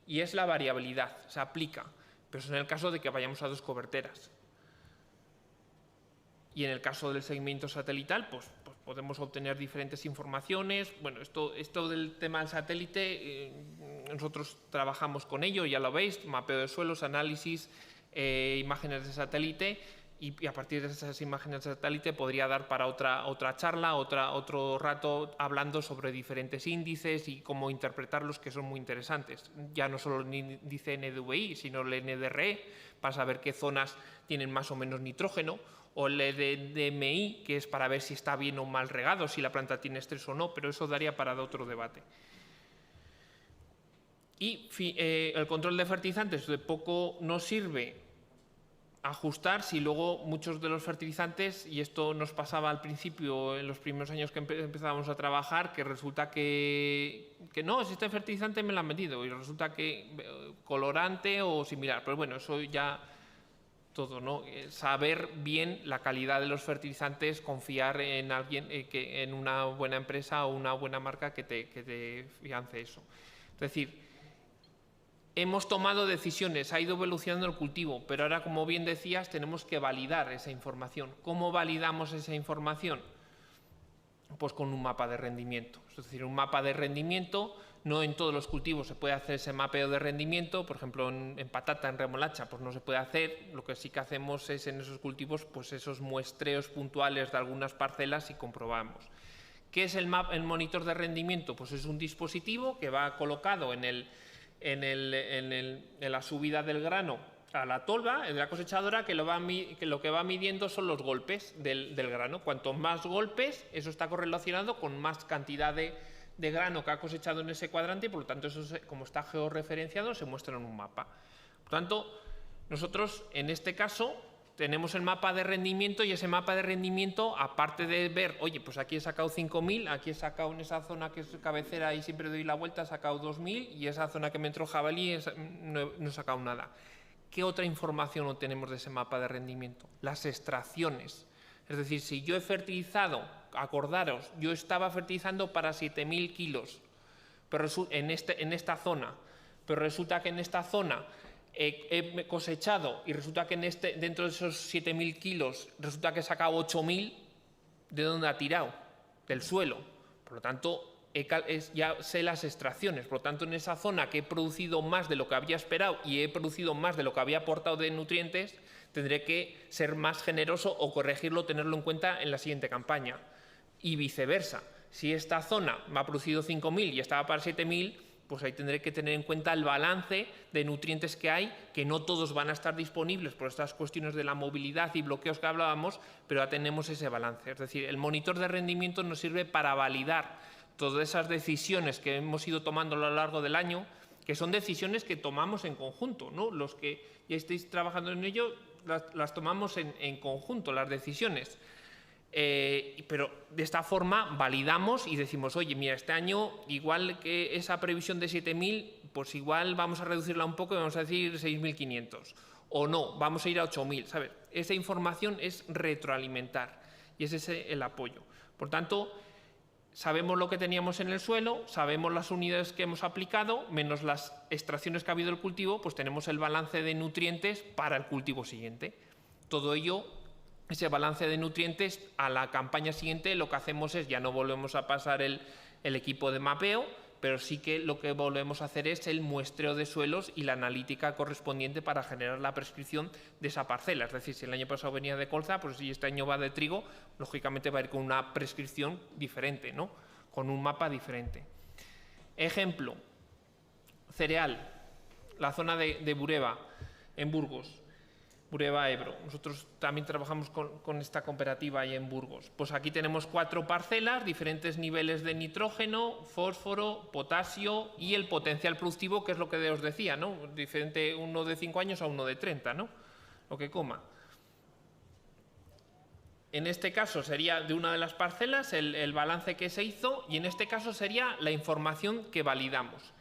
S1: Y es la variabilidad, se aplica. Pero es en el caso de que vayamos a dos coberteras. Y en el caso del seguimiento satelital, pues podemos obtener diferentes informaciones. Bueno, esto del tema del satélite, nosotros trabajamos con ello, ya lo veis, mapeo de suelos, análisis, imágenes de satélite, y a partir de esas imágenes de satélite podría dar para otra charla, otro rato hablando sobre diferentes índices y cómo interpretarlos, que son muy interesantes. Ya no solo el índice NDVI, sino el NDRE, para saber qué zonas tienen más o menos nitrógeno, o el DMI, que es para ver si está bien o mal regado, si la planta tiene estrés o no, pero eso daría para otro debate. Y el control de fertilizantes de poco nos sirve ajustar si luego muchos de los fertilizantes, y esto nos pasaba al principio, en los primeros años que empezábamos a trabajar, que resulta que no, si este fertilizante me lo han metido, y resulta que colorante o similar. Pero bueno, eso ya todo, ¿no? Saber bien la calidad de los fertilizantes, confiar en alguien, en una buena empresa o una buena marca que te fiance eso. Es decir, hemos tomado decisiones, ha ido evolucionando el cultivo, pero ahora, como bien decías, tenemos que validar esa información. ¿Cómo validamos esa información? Pues con un mapa de rendimiento. Es decir, un mapa de rendimiento, no en todos los cultivos se puede hacer ese mapeo de rendimiento. Por ejemplo, en patata, en remolacha, pues no se puede hacer. Lo que sí que hacemos es en esos cultivos, pues esos muestreos puntuales de algunas parcelas y comprobamos. ¿Qué es el monitor de rendimiento? Pues es un dispositivo que va colocado en la subida del grano a la tolva, en la cosechadora, que lo que va midiendo son los golpes del grano. Cuanto más golpes, eso está correlacionado con más cantidad de grano que ha cosechado en ese cuadrante, y por lo tanto, eso, como está georreferenciado, se muestra en un mapa. Por tanto, nosotros en este caso tenemos el mapa de rendimiento, y ese mapa de rendimiento, aparte de ver, oye, pues aquí he sacado 5.000, aquí he sacado en esa zona que es cabecera y siempre doy la vuelta, he sacado 2.000, y esa zona que me entró jabalí no he sacado nada. ¿Qué otra información obtenemos de ese mapa de rendimiento? Las extracciones. Es decir, si yo he fertilizado, acordaros, yo estaba fertilizando para 7.000 kilos pero en esta zona, pero resulta que en esta zona he cosechado y resulta que dentro de esos 7.000 kilos resulta que he sacado 8.000, ¿de dónde ha tirado? Del suelo. Por lo tanto, ya sé las extracciones. Por lo tanto, en esa zona que he producido más de lo que había esperado y he producido más de lo que había aportado de nutrientes, tendré que ser más generoso o corregirlo, tenerlo en cuenta en la siguiente campaña. Y viceversa. Si esta zona me ha producido 5.000 y estaba para 7.000, pues ahí tendré que tener en cuenta el balance de nutrientes que hay, que no todos van a estar disponibles por estas cuestiones de la movilidad y bloqueos que hablábamos, pero ya tenemos ese balance. Es decir, el monitor de rendimiento nos sirve para validar todas esas decisiones que hemos ido tomando a lo largo del año, que son decisiones que tomamos en conjunto, ¿no? Los que ya estéis trabajando en ello, las tomamos en conjunto, las decisiones. Pero de esta forma validamos y decimos, oye, mira, este año igual que esa previsión de 7.000, pues igual vamos a reducirla un poco y vamos a decir 6.500. O no, vamos a ir a 8.000, ¿sabes? Esa información es retroalimentar y es ese el apoyo. Por tanto, sabemos lo que teníamos en el suelo, sabemos las unidades que hemos aplicado, menos las extracciones que ha habido del cultivo, pues tenemos el balance de nutrientes para el cultivo siguiente. Todo ello, ese balance de nutrientes, a la campaña siguiente lo que hacemos es, ya no volvemos a pasar el equipo de mapeo, pero sí que lo que volvemos a hacer es el muestreo de suelos y la analítica correspondiente para generar la prescripción de esa parcela. Es decir, si el año pasado venía de colza, pues si este año va de trigo, lógicamente va a ir con una prescripción diferente, ¿no? Con un mapa diferente. Ejemplo, cereal, la zona de Bureba, en Burgos. Bureba Ebro. Nosotros también trabajamos con esta cooperativa ahí en Burgos. Pues aquí tenemos 4 parcelas, diferentes niveles de nitrógeno, fósforo, potasio y el potencial productivo, que es lo que os decía, ¿no? Diferente uno de 5 años a uno de 30, ¿no? Lo que coma. En este caso sería de una de las parcelas el balance que se hizo, y en este caso sería la información que validamos.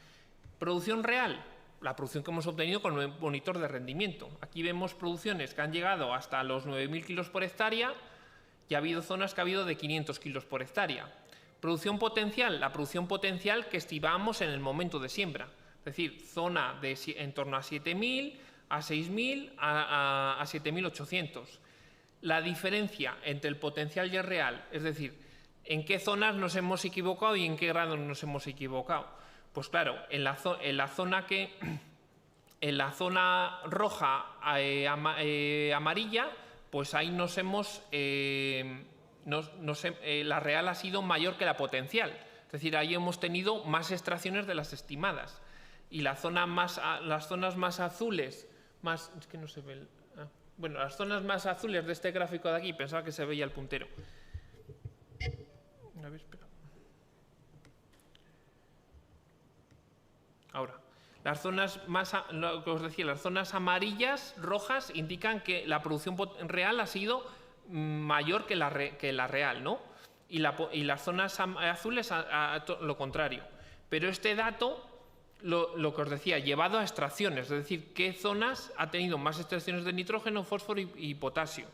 S1: Producción real. La producción que hemos obtenido con el monitor de rendimiento. Aquí vemos producciones que han llegado hasta los 9.000 kilos por hectárea, y ha habido zonas que ha habido de 500 kilos por hectárea. Producción potencial, la producción potencial que estimamos en el momento de siembra. Es decir, zona de en torno a 7.000, a 6.000, a 7.800. La diferencia entre el potencial y el real, es decir, ¿En qué zonas nos hemos equivocado y en qué grados nos hemos equivocado? Pues claro, en la zona roja amarilla, pues ahí la real ha sido mayor que la potencial. Es decir, ahí hemos tenido más extracciones de las estimadas. Y las zonas más azules, es que no se ve bueno, las zonas más azules de este gráfico de aquí, pensaba que se veía el puntero. A ver, espera. Ahora, las zonas lo que os decía, las zonas amarillas, rojas, indican que la producción real ha sido mayor que la real, ¿no? Y las zonas azules lo contrario. Pero este dato, lo que os decía, llevado a extracciones, es decir, qué zonas ha tenido más extracciones de nitrógeno, fósforo y potasio,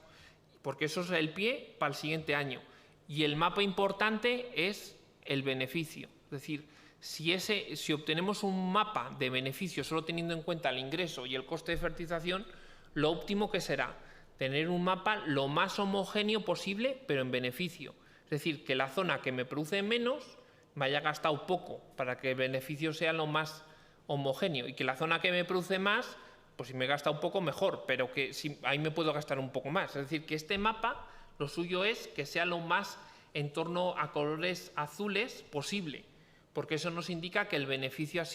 S1: porque eso es el pie para el siguiente año. Y el mapa importante es el beneficio, es decir, si obtenemos un mapa de beneficio solo teniendo en cuenta el ingreso y el coste de fertilización, lo óptimo que será tener un mapa lo más homogéneo posible, pero en beneficio. Es decir, que la zona que me produce menos me haya gastado poco para que el beneficio sea lo más homogéneo, y que la zona que me produce más, pues si me gasta un poco mejor, pero que ahí me puedo gastar un poco más. Es decir, que este mapa, lo suyo es que sea lo más en torno a colores azules posible, porque eso nos indica que el beneficio ha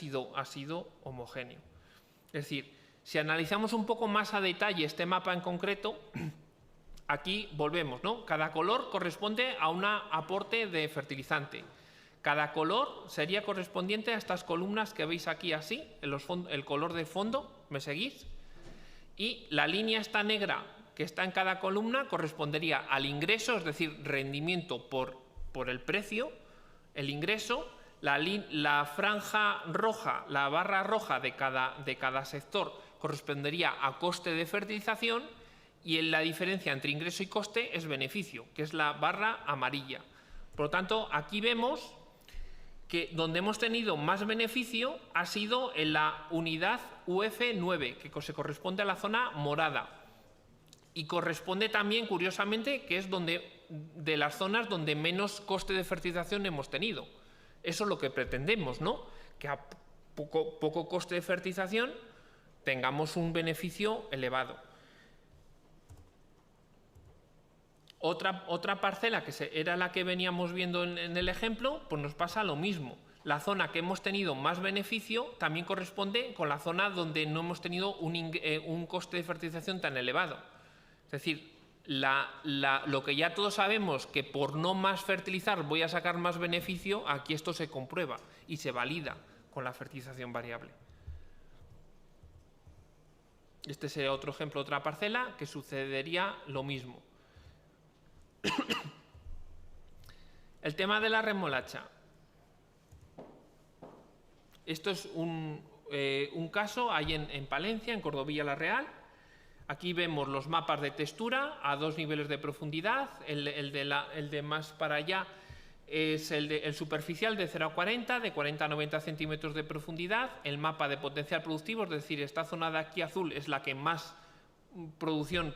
S1: sido homogéneo. Es decir, si analizamos un poco más a detalle este mapa en concreto, aquí volvemos, ¿no? Cada color corresponde a un aporte de fertilizante. Cada color sería correspondiente a estas columnas que veis aquí así, el color de fondo, ¿me seguís? Y la línea esta negra que está en cada columna correspondería al ingreso, es decir, rendimiento por el precio, el ingreso. La franja roja, la barra roja de cada sector correspondería a coste de fertilización, y la diferencia entre ingreso y coste es beneficio, que es la barra amarilla. Por lo tanto, aquí vemos que donde hemos tenido más beneficio ha sido en la unidad UF9, que se corresponde a la zona morada. Y corresponde también, curiosamente, que es de las zonas donde menos coste de fertilización hemos tenido. Eso es lo que pretendemos, ¿no? Que a poco coste de fertilización tengamos un beneficio elevado. Otra parcela, que era la que veníamos viendo en el ejemplo, pues nos pasa lo mismo. La zona que hemos tenido más beneficio también corresponde con la zona donde no hemos tenido un coste de fertilización tan elevado. Es decir, lo que ya todos sabemos, que por no más fertilizar voy a sacar más beneficio, aquí esto se comprueba y se valida con la fertilización variable. Este sería otro ejemplo, otra parcela, que sucedería lo mismo. El tema de la remolacha. Esto es un caso ahí en Palencia, en Cordovilla la Real. Aquí vemos los mapas de textura a 2 niveles de profundidad. El de más para allá es el superficial de 0 a 40, de 40 a 90 centímetros de profundidad. El mapa de potencial productivo, es decir, esta zona de aquí azul es la que más producción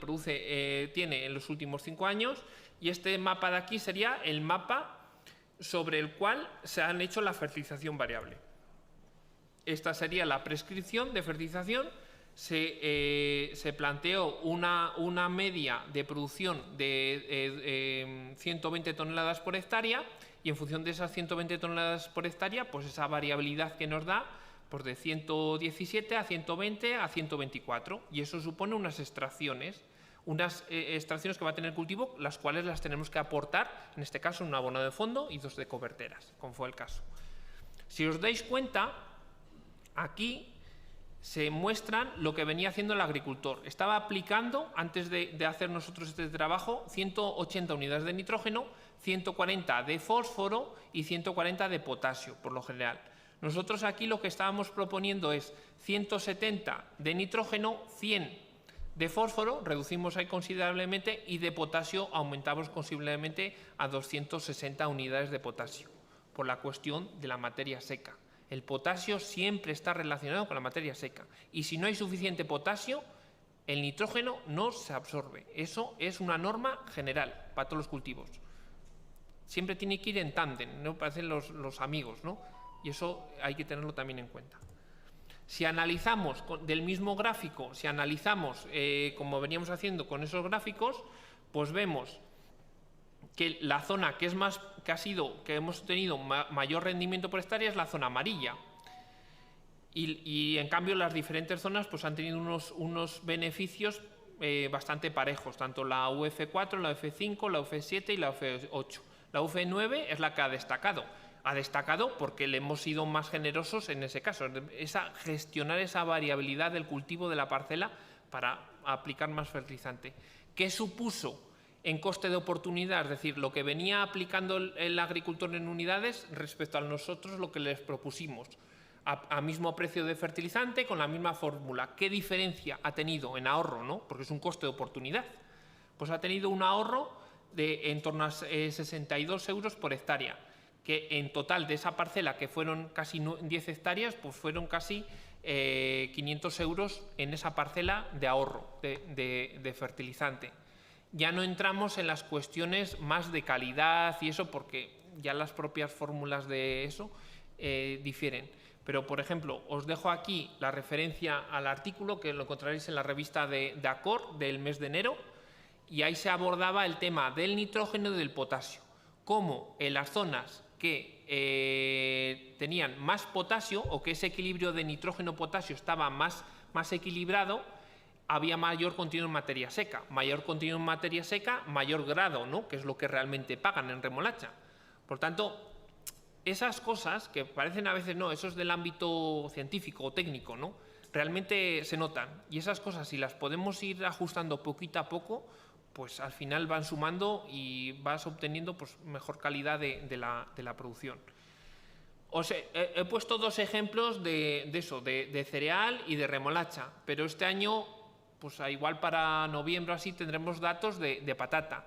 S1: tiene en los últimos 5 años. Y este mapa de aquí sería el mapa sobre el cual se han hecho la fertilización variable. Esta sería la prescripción de fertilización. Se planteó una media de producción de 120 toneladas por hectárea, y en función de esas 120 toneladas por hectárea, pues esa variabilidad que nos da, pues de 117 a 120 a 124, y eso supone unas extracciones que va a tener el cultivo, las cuales las tenemos que aportar, en este caso un abono de fondo y 2 de coberteras, como fue el caso. Si os dais cuenta, aquí se muestran lo que venía haciendo el agricultor. Estaba aplicando, antes de hacer nosotros este trabajo, 180 unidades de nitrógeno, 140 de fósforo y 140 de potasio, por lo general. Nosotros aquí lo que estábamos proponiendo es 170 de nitrógeno, 100 de fósforo, reducimos ahí considerablemente, y de potasio aumentamos considerablemente a 260 unidades de potasio, por la cuestión de la materia seca. El potasio siempre está relacionado con la materia seca, y si no hay suficiente potasio, el nitrógeno no se absorbe. Eso es una norma general para todos los cultivos. siempre tiene que ir en tándem, ¿no? Parecen los amigos, ¿no? Y eso hay que tenerlo también en cuenta. Si analizamos del mismo gráfico, si analizamos como veníamos haciendo con esos gráficos, pues vemos que la zona que hemos tenido mayor rendimiento por hectárea es la zona amarilla. Y en cambio las diferentes zonas pues han tenido unos beneficios bastante parejos, tanto la UF4, la UF5, la UF7 y la UF8. La UF9 es la que ha destacado. Ha destacado porque le hemos sido más generosos en ese caso, gestionar esa variabilidad del cultivo de la parcela para aplicar más fertilizante. ¿Qué supuso en coste de oportunidad? Es decir, lo que venía aplicando el agricultor en unidades respecto a nosotros lo que les propusimos. A mismo precio de fertilizante, con la misma fórmula. ¿Qué diferencia ha tenido en ahorro, ¿no? Porque es un coste de oportunidad. Pues ha tenido un ahorro de en torno a 62 euros por hectárea, que en total de esa parcela, que fueron casi 10 hectáreas, pues fueron casi 500 euros en esa parcela de ahorro de fertilizante. Ya no entramos en las cuestiones más de calidad y eso, porque ya las propias fórmulas de eso difieren. Pero, por ejemplo, os dejo aquí la referencia al artículo que lo encontraréis en la revista de ACOR del mes de enero, y ahí se abordaba el tema del nitrógeno y del potasio, cómo en las zonas que tenían más potasio o que ese equilibrio de nitrógeno-potasio estaba más equilibrado, había mayor contenido en materia seca. Mayor contenido en materia seca, mayor grado, ¿no? Que es lo que realmente pagan en remolacha. Por tanto, esas cosas que parecen a veces, no, eso es del ámbito científico o técnico, ¿no? Realmente se notan. Y esas cosas, si las podemos ir ajustando poquito a poco, pues al final van sumando y vas obteniendo pues, mejor calidad de la producción. He puesto dos ejemplos de cereal y de remolacha, pero este año, pues igual para noviembre así, tendremos datos de patata.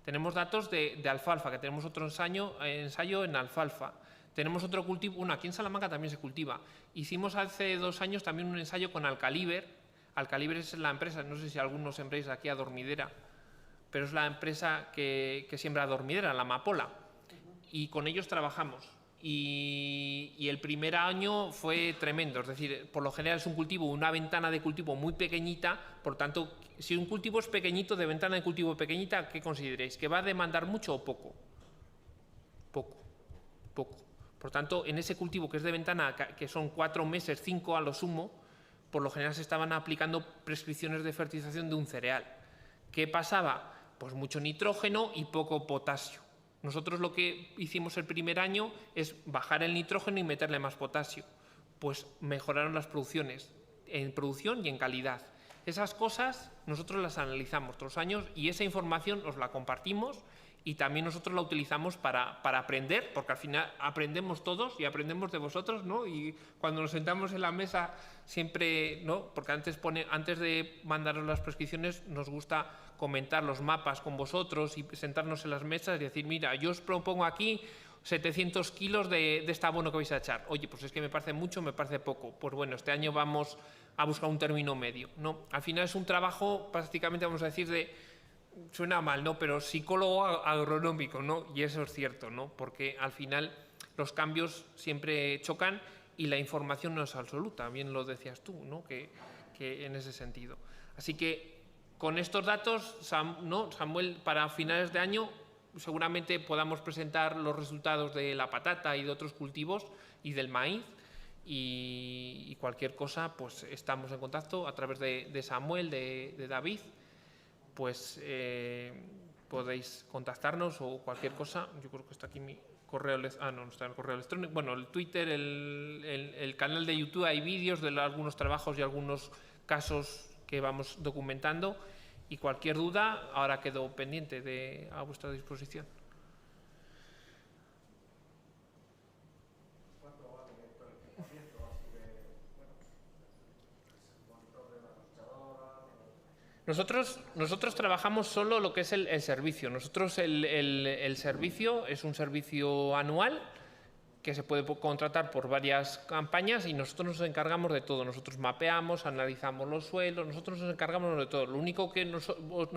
S1: Tenemos datos de alfalfa, que tenemos otro ensayo en alfalfa. Tenemos otro cultivo, aquí en Salamanca también se cultiva. Hicimos hace 2 años también un ensayo con Alcaliber. Alcaliber es la empresa, no sé si algunos sembréis aquí a Dormidera, pero es la empresa que siembra a Dormidera, la amapola. Y con ellos trabajamos. Y el primer año fue tremendo, es decir, por lo general es un cultivo, una ventana de cultivo muy pequeñita, por tanto, si un cultivo es pequeñito, de ventana de cultivo pequeñita, ¿qué consideréis? ¿Que va a demandar mucho o poco? Poco. Por tanto, en ese cultivo que es de ventana, que son 4 meses, 5 a lo sumo, por lo general se estaban aplicando prescripciones de fertilización de un cereal. ¿Qué pasaba? Pues mucho nitrógeno y poco potasio. Nosotros lo que hicimos el primer año es bajar el nitrógeno y meterle más potasio. Pues mejoraron las producciones, en producción y en calidad. Esas cosas nosotros las analizamos todos los años y esa información os la compartimos y también nosotros la utilizamos para aprender, porque al final aprendemos todos y aprendemos de vosotros, ¿no? Y cuando nos sentamos en la mesa siempre, ¿no? Porque antes de mandaros las prescripciones nos gusta comentar los mapas con vosotros y sentarnos en las mesas y decir, mira, yo os propongo aquí 700 kilos de este abono que vais a echar. Oye, pues es que me parece mucho, me parece poco. Pues bueno, este año vamos a buscar un término medio, ¿no? Al final es un trabajo prácticamente, vamos a decir, suena mal, ¿no? Pero psicólogo agronómico, ¿no? Y eso es cierto, ¿no? Porque al final los cambios siempre chocan y la información no es absoluta, bien lo decías tú, ¿no? Que en ese sentido. Así que con estos datos, Samuel, para finales de año seguramente podamos presentar los resultados de la patata y de otros cultivos y del maíz, y cualquier cosa, pues estamos en contacto a través de Samuel, de David, pues podéis contactarnos o cualquier cosa. Yo creo que está aquí mi correo, no está en el correo electrónico, bueno, el Twitter, el canal de YouTube, hay vídeos de algunos trabajos y algunos casos que vamos documentando, y cualquier duda ahora quedo pendiente a vuestra disposición. Nosotros trabajamos solo lo que es el servicio. Nosotros el servicio es un servicio anual que se puede contratar por varias campañas y nosotros nos encargamos de todo. Nosotros mapeamos, analizamos los suelos, nosotros nos encargamos de todo. Lo único que nos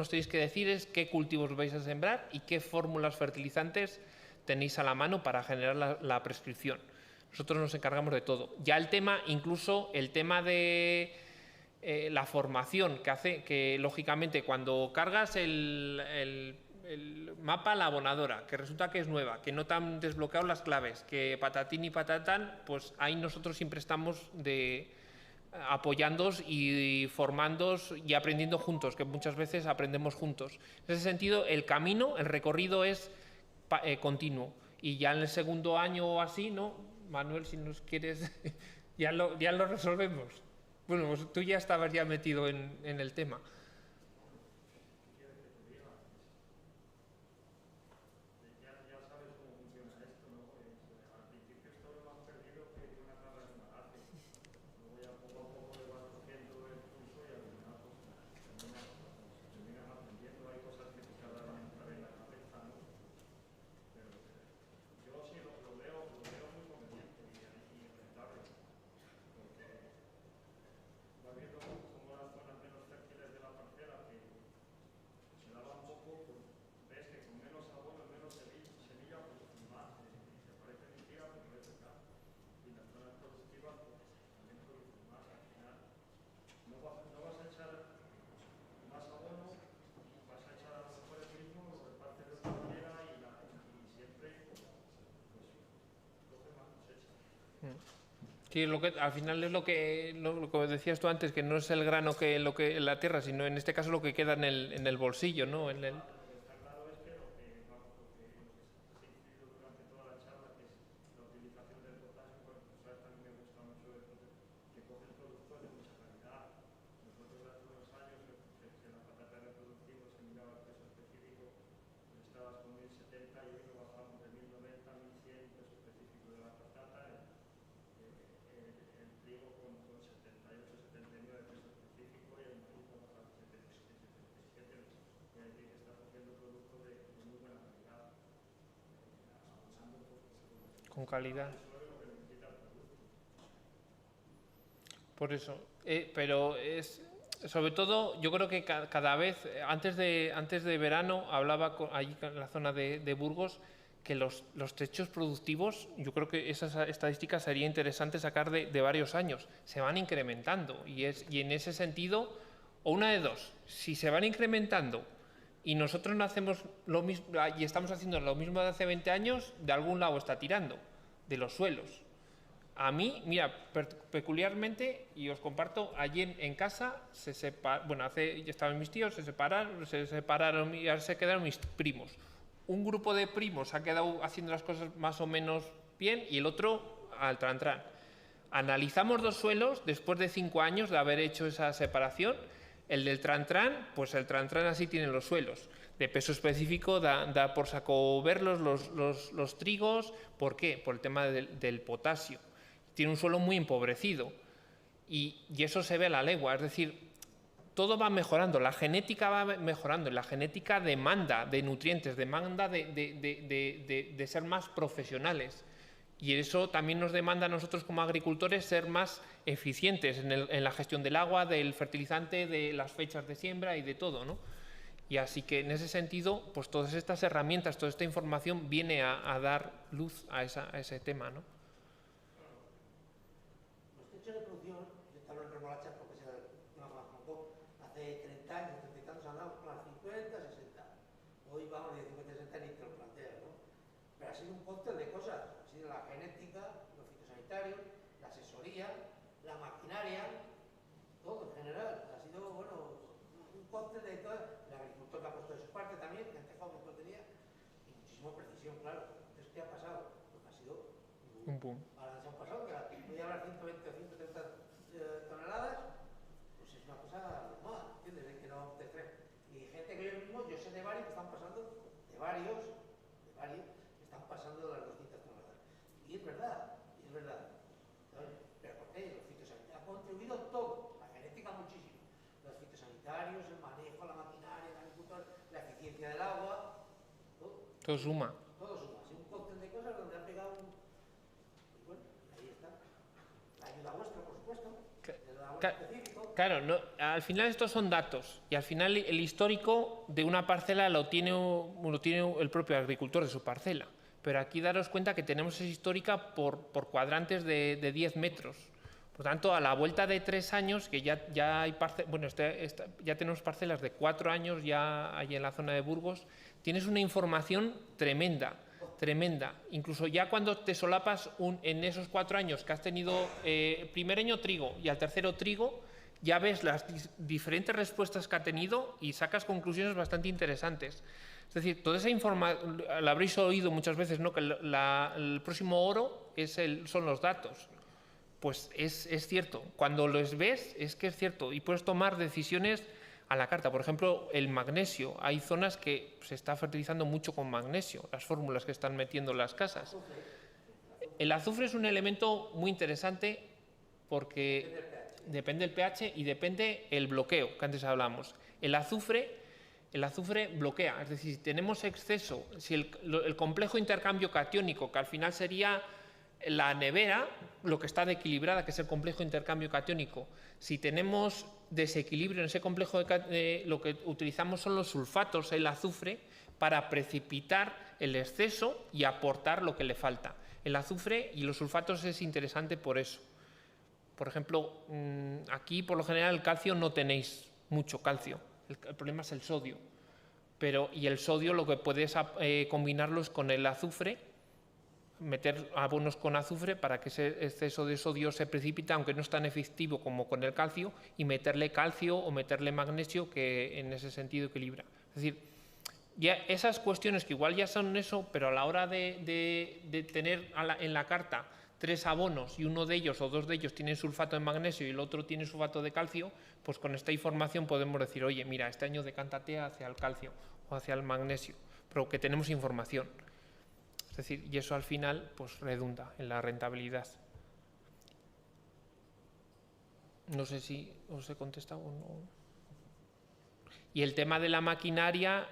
S1: tenéis que decir es qué cultivos vais a sembrar y qué fórmulas fertilizantes tenéis a la mano para generar la prescripción. Nosotros nos encargamos de todo. Ya el tema, incluso el tema de la formación que hace que, lógicamente, cuando cargas el mapa a la abonadora, que resulta que es nueva, que no te han desbloqueado las claves, que patatín y patatán, pues ahí nosotros siempre estamos apoyándoos y formándoos y aprendiendo juntos, que muchas veces aprendemos juntos. En ese sentido, el camino, el recorrido es continuo. Y ya en el segundo año o así, ¿no? Manuel, si nos quieres, ya lo resolvemos. Bueno, pues tú ya estabas ya metido en el tema. Sí, al final es lo que decías tú antes, que no es el grano que la tierra, sino en este caso lo que queda en el bolsillo, ¿no? Con calidad. Por eso. Pero es, sobre todo, yo creo que cada vez, antes de verano, hablaba allí en la zona de Burgos, que los techos productivos, yo creo que esas estadísticas sería interesante sacar de varios años. Se van incrementando y en ese sentido, o una de dos, si se van incrementando y nosotros no hacemos lo mismo y estamos haciendo lo mismo de hace 20 años, de algún lado está tirando, de los suelos. A mí, mira, peculiarmente, y os comparto, allí en casa ya estaban mis tíos, se separaron y ahora se quedaron mis primos. Un grupo de primos ha quedado haciendo las cosas más o menos bien y el otro al tran-tran. Analizamos dos suelos después de 5 años de haber hecho esa separación. El del tran-tran, pues el tran-tran así tienen los suelos. De peso específico da por saco verlos los trigos. ¿Por qué? Por el tema del potasio. Tiene un suelo muy empobrecido y eso se ve a la legua, es decir, todo va mejorando, la genética va mejorando, la genética demanda de nutrientes, demanda de ser más profesionales y eso también nos demanda a nosotros como agricultores ser más eficientes en la gestión del agua, del fertilizante, de las fechas de siembra y de todo, ¿no? Y así que en ese sentido, pues todas estas herramientas, toda esta información viene a dar luz a ese tema, ¿no?
S3: De producción, yo estaba en remolacha porque hace 30 años, 30 y tantos andamos con las 50, 60. Hoy vamos de 50 a 60 ni te lo planteas, ¿no? Pero ha sido un cóctel de cosas. Ha sido la genética, los fitosanitarios, la asesoría, la maquinaria, todo en general. Ha sido, bueno, un cóctel de todo. El agricultor que ha puesto de su parte también, gente joven que lo tenía, y muchísima precisión, claro. Entonces, ¿qué ha pasado? Pues ha sido
S1: un boom.
S3: Ahora se han pasado, que voy a hablar 120 o 130 toneladas, pues es una cosa normal, ¿entiendes? De que no te crees. Y gente que yo mismo, yo sé de varios que están pasando, de varios, que están pasando de las 200 toneladas. Y es verdad, ¿sabes? Pero ¿por qué? Los fitosanitarios ha contribuido todo, la genética muchísimo. Los fitosanitarios, el manejo, la maquinaria, el agricultor, la eficiencia del agua, todo.
S1: Todo suma.
S3: Todo suma. Es un cóctel de cosas donde ha pegado un... Bueno, ahí está. La ayuda vuestra, por supuesto.
S1: Claro, no, al final estos son datos y al final el histórico de una parcela lo tiene el propio agricultor de su parcela. pero aquí daros cuenta que tenemos esa histórica por cuadrantes de 10 metros. Por tanto, a la vuelta de 3 años, que ya hay ya tenemos parcelas de 4 años ya ahí en la zona de Burgos, tienes una información tremenda, tremenda. Incluso ya cuando te solapas en esos 4 años que has tenido primer año trigo y al tercero trigo, ya ves las diferentes respuestas que ha tenido y sacas conclusiones bastante interesantes. Es decir, toda esa información, la habréis oído muchas veces, ¿no? Que el próximo oro son los datos. Pues es cierto, cuando los ves es que es cierto y puedes tomar decisiones a la carta. Por ejemplo, el magnesio, hay zonas que se está fertilizando mucho con magnesio, las fórmulas que están metiendo en las casas. El azufre es un elemento muy interesante porque depende del pH y depende el bloqueo, que antes hablamos. El azufre bloquea, es decir, si tenemos exceso, si el complejo intercambio catiónico, que al final sería la nevera, lo que está desequilibrada, que es el complejo intercambio catiónico, si tenemos desequilibrio en ese complejo, lo que utilizamos son los sulfatos, el azufre, para precipitar el exceso y aportar lo que le falta. El azufre y los sulfatos es interesante por eso. Por ejemplo, aquí por lo general el calcio no tenéis mucho calcio, el problema es el sodio. Y el sodio lo que puedes combinarlo es con el azufre, meter abonos con azufre para que ese exceso de sodio se precipite, aunque no es tan efectivo como con el calcio, y meterle calcio o meterle magnesio, que en ese sentido equilibra. Es decir, ya esas cuestiones que igual ya son eso, pero a la hora de tener en la carta 3 abonos y uno de ellos o 2 de ellos tienen sulfato de magnesio y el otro tiene sulfato de calcio, pues con esta información podemos decir, oye, mira, este año decántate hacia el calcio o hacia el magnesio, pero que tenemos información. Es decir, y eso al final pues redunda en la rentabilidad. No sé si os he contestado o no. Y el tema de la maquinaria,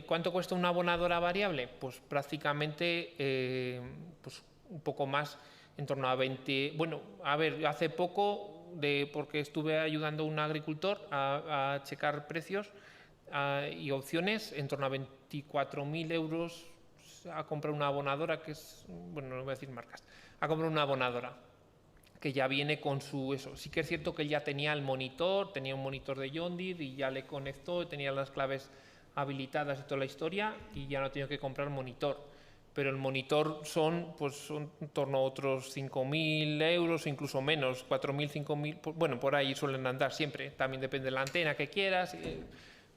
S1: ¿cuánto cuesta una abonadora variable? Pues prácticamente pues un poco más, en torno a 20... Bueno, a ver, hace poco, porque estuve ayudando a un agricultor a checar precios y opciones, en torno a 24.000 euros a comprar una abonadora, que es, bueno, no voy a decir marcas, a comprar una abonadora que ya viene con su eso. Sí que es cierto que él ya tenía el monitor, tenía un monitor de John Deere y ya le conectó, tenía las claves habilitadas y toda la historia y ya no ha tenido que comprar monitor. Pero el monitor son en torno a otros 5.000 euros, incluso menos, 4.000, 5.000, pues, bueno, por ahí suelen andar siempre, también depende de la antena que quieras,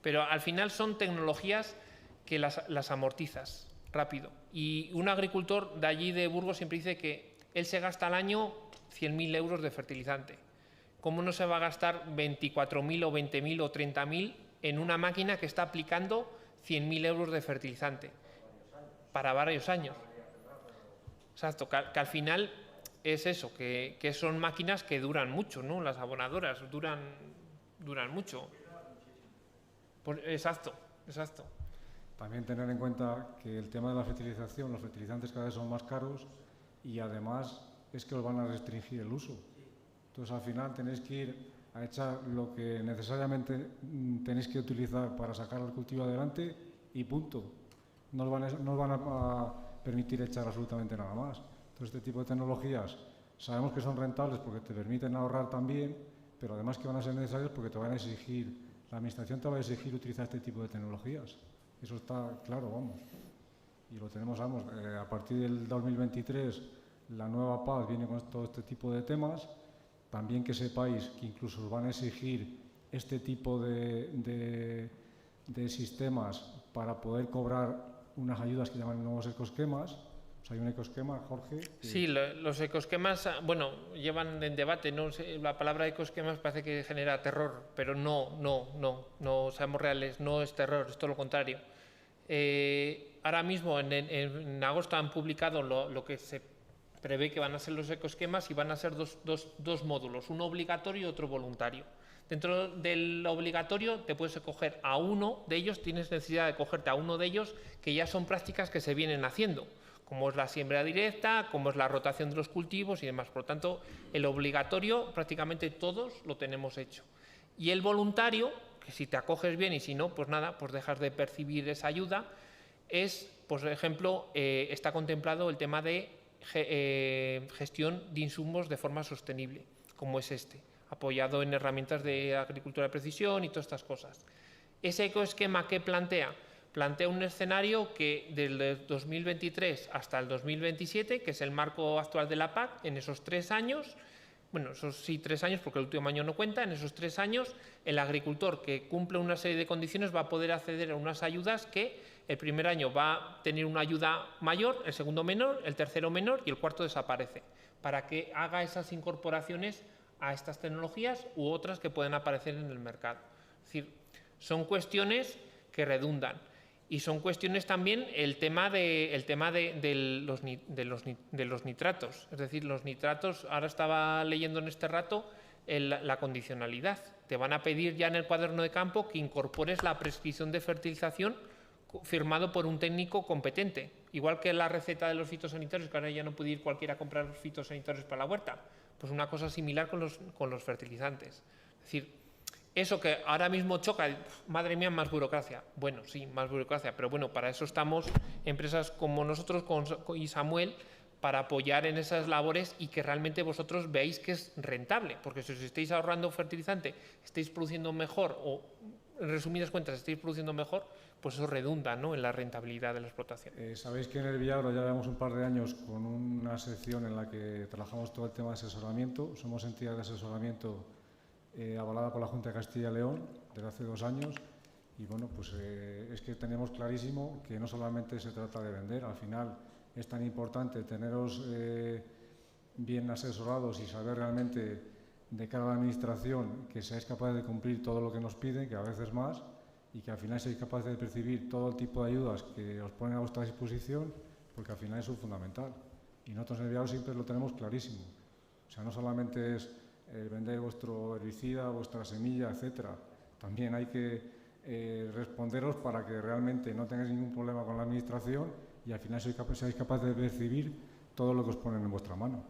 S1: pero al final son tecnologías que las amortizas rápido. Y un agricultor de allí de Burgos siempre dice que él se gasta al año 100.000 euros de fertilizante. ¿Cómo no se va a gastar 24.000 o 20.000 o 30.000 en una máquina que está aplicando 100.000 euros de fertilizante para varios años? Exacto, que al final es eso, que son máquinas que duran mucho, ¿no? Las abonadoras duran mucho. Exacto.
S4: También tener en cuenta que el tema de la fertilización, los fertilizantes cada vez son más caros y además es que os van a restringir el uso. Entonces al final tenéis que ir a echar lo que necesariamente tenéis que utilizar para sacar el cultivo adelante y punto. No os van a permitir echar absolutamente nada más. Entonces este tipo de tecnologías sabemos que son rentables porque te permiten ahorrar también, pero además que van a ser necesarias porque te van a exigir, la administración te va a exigir utilizar este tipo de tecnologías. Eso está claro, vamos. Y lo tenemos, vamos, a partir del 2023 la nueva PAC viene con todo este tipo de temas. También que sepáis que incluso os van a exigir este tipo de sistemas para poder cobrar unas ayudas que llaman nuevos ecoesquemas. O sea, hay un ecoesquema, Jorge.
S1: Sí, los ecoesquemas, bueno, llevan en debate, ¿no? La palabra ecoesquemas parece que genera terror, pero no, seamos reales, no es terror, es todo lo contrario. Ahora mismo, en agosto, han publicado lo que se prevé que van a ser los ecoesquemas y van a ser dos módulos, uno obligatorio y otro voluntario. Dentro del obligatorio te puedes acoger a uno de ellos, tienes necesidad de cogerte a uno de ellos que ya son prácticas que se vienen haciendo, como es la siembra directa, como es la rotación de los cultivos y demás. Por lo tanto, el obligatorio prácticamente todos lo tenemos hecho. Y el voluntario, que si te acoges bien y si no, pues nada, pues dejas de percibir esa ayuda. es, por ejemplo, está contemplado el tema de gestión de insumos de forma sostenible, como es este, apoyado en herramientas de agricultura de precisión y todas estas cosas. Ese ecoesquema que plantea un escenario que desde el 2023 hasta el 2027, que es el marco actual de la PAC, en esos 3 años, bueno, esos sí 3 años porque el último año no cuenta, en esos 3 años el agricultor que cumple una serie de condiciones va a poder acceder a unas ayudas que el primer año va a tener una ayuda mayor, el segundo menor, el tercero menor y el cuarto desaparece, para que haga esas incorporaciones a estas tecnologías u otras que pueden aparecer en el mercado. Es decir, son cuestiones que redundan. Y son cuestiones también el tema de los nitratos. Es decir, los nitratos, ahora estaba leyendo en este rato la condicionalidad. Te van a pedir ya en el cuaderno de campo que incorpores la prescripción de fertilización firmado por un técnico competente. Igual que la receta de los fitosanitarios, que ahora ya no puede ir cualquiera a comprar los fitosanitarios para la huerta. Pues una cosa similar con los fertilizantes. Es decir, eso que ahora mismo choca, madre mía, más burocracia. Bueno, sí, más burocracia, pero bueno, para eso estamos empresas como nosotros y Samuel, para apoyar en esas labores y que realmente vosotros veáis que es rentable, porque si os estáis ahorrando fertilizante, estáis produciendo mejor o, en resumidas cuentas, estáis produciendo mejor, pues eso redunda, ¿no?, en la rentabilidad de la explotación.
S4: Sabéis que en el Villagra ya llevamos un par de años con una sección en la que trabajamos todo el tema de asesoramiento. Somos entidad de asesoramiento avalada por la Junta de Castilla y León desde hace 2 años y bueno, pues es que tenemos clarísimo que no solamente se trata de vender, al final es tan importante teneros bien asesorados y saber realmente de cara a la administración que seáis capaces de cumplir todo lo que nos piden, que a veces más, y que al final seáis capaces de percibir todo el tipo de ayudas que os ponen a vuestra disposición, porque al final eso es fundamental. Y nosotros en el Villagra siempre lo tenemos clarísimo. O sea, no solamente es vender vuestro herbicida, vuestra semilla, etcétera. También hay que responderos para que realmente no tengáis ningún problema con la administración y al final seáis capaces de percibir todo lo que os ponen en vuestra mano.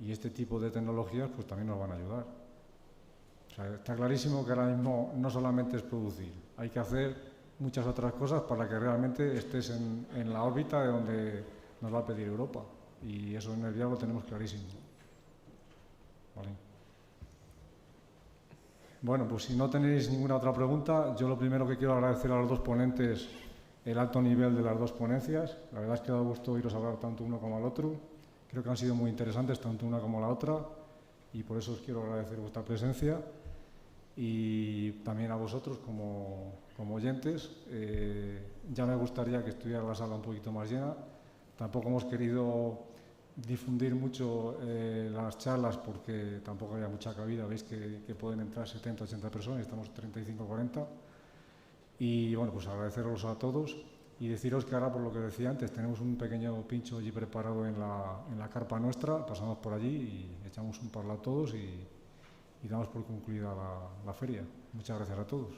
S4: Y este tipo de tecnologías pues también nos van a ayudar. O sea, está clarísimo que ahora mismo no solamente es producir, hay que hacer muchas otras cosas para que realmente estés en la órbita de donde nos va a pedir Europa. Y eso en el Villagra lo tenemos clarísimo. Vale. Bueno, pues si no tenéis ninguna otra pregunta, yo lo primero que quiero agradecer a los 2 ponentes el alto nivel de las 2 ponencias. La verdad es que ha dado gusto oíros hablar tanto uno como el otro. Creo que han sido muy interesantes tanto una como la otra y por eso os quiero agradecer vuestra presencia y también a vosotros como oyentes. Ya me gustaría que estuviera la sala un poquito más llena. Tampoco hemos querido difundir mucho las charlas porque tampoco había mucha cabida. Veis que pueden entrar 70, 80 personas, estamos 35, 40. Y bueno, pues agradeceros a todos y deciros que ahora, por lo que decía antes, tenemos un pequeño pincho allí preparado en la carpa nuestra. Pasamos por allí y echamos un parla a todos y damos por concluida la feria. Muchas gracias a todos.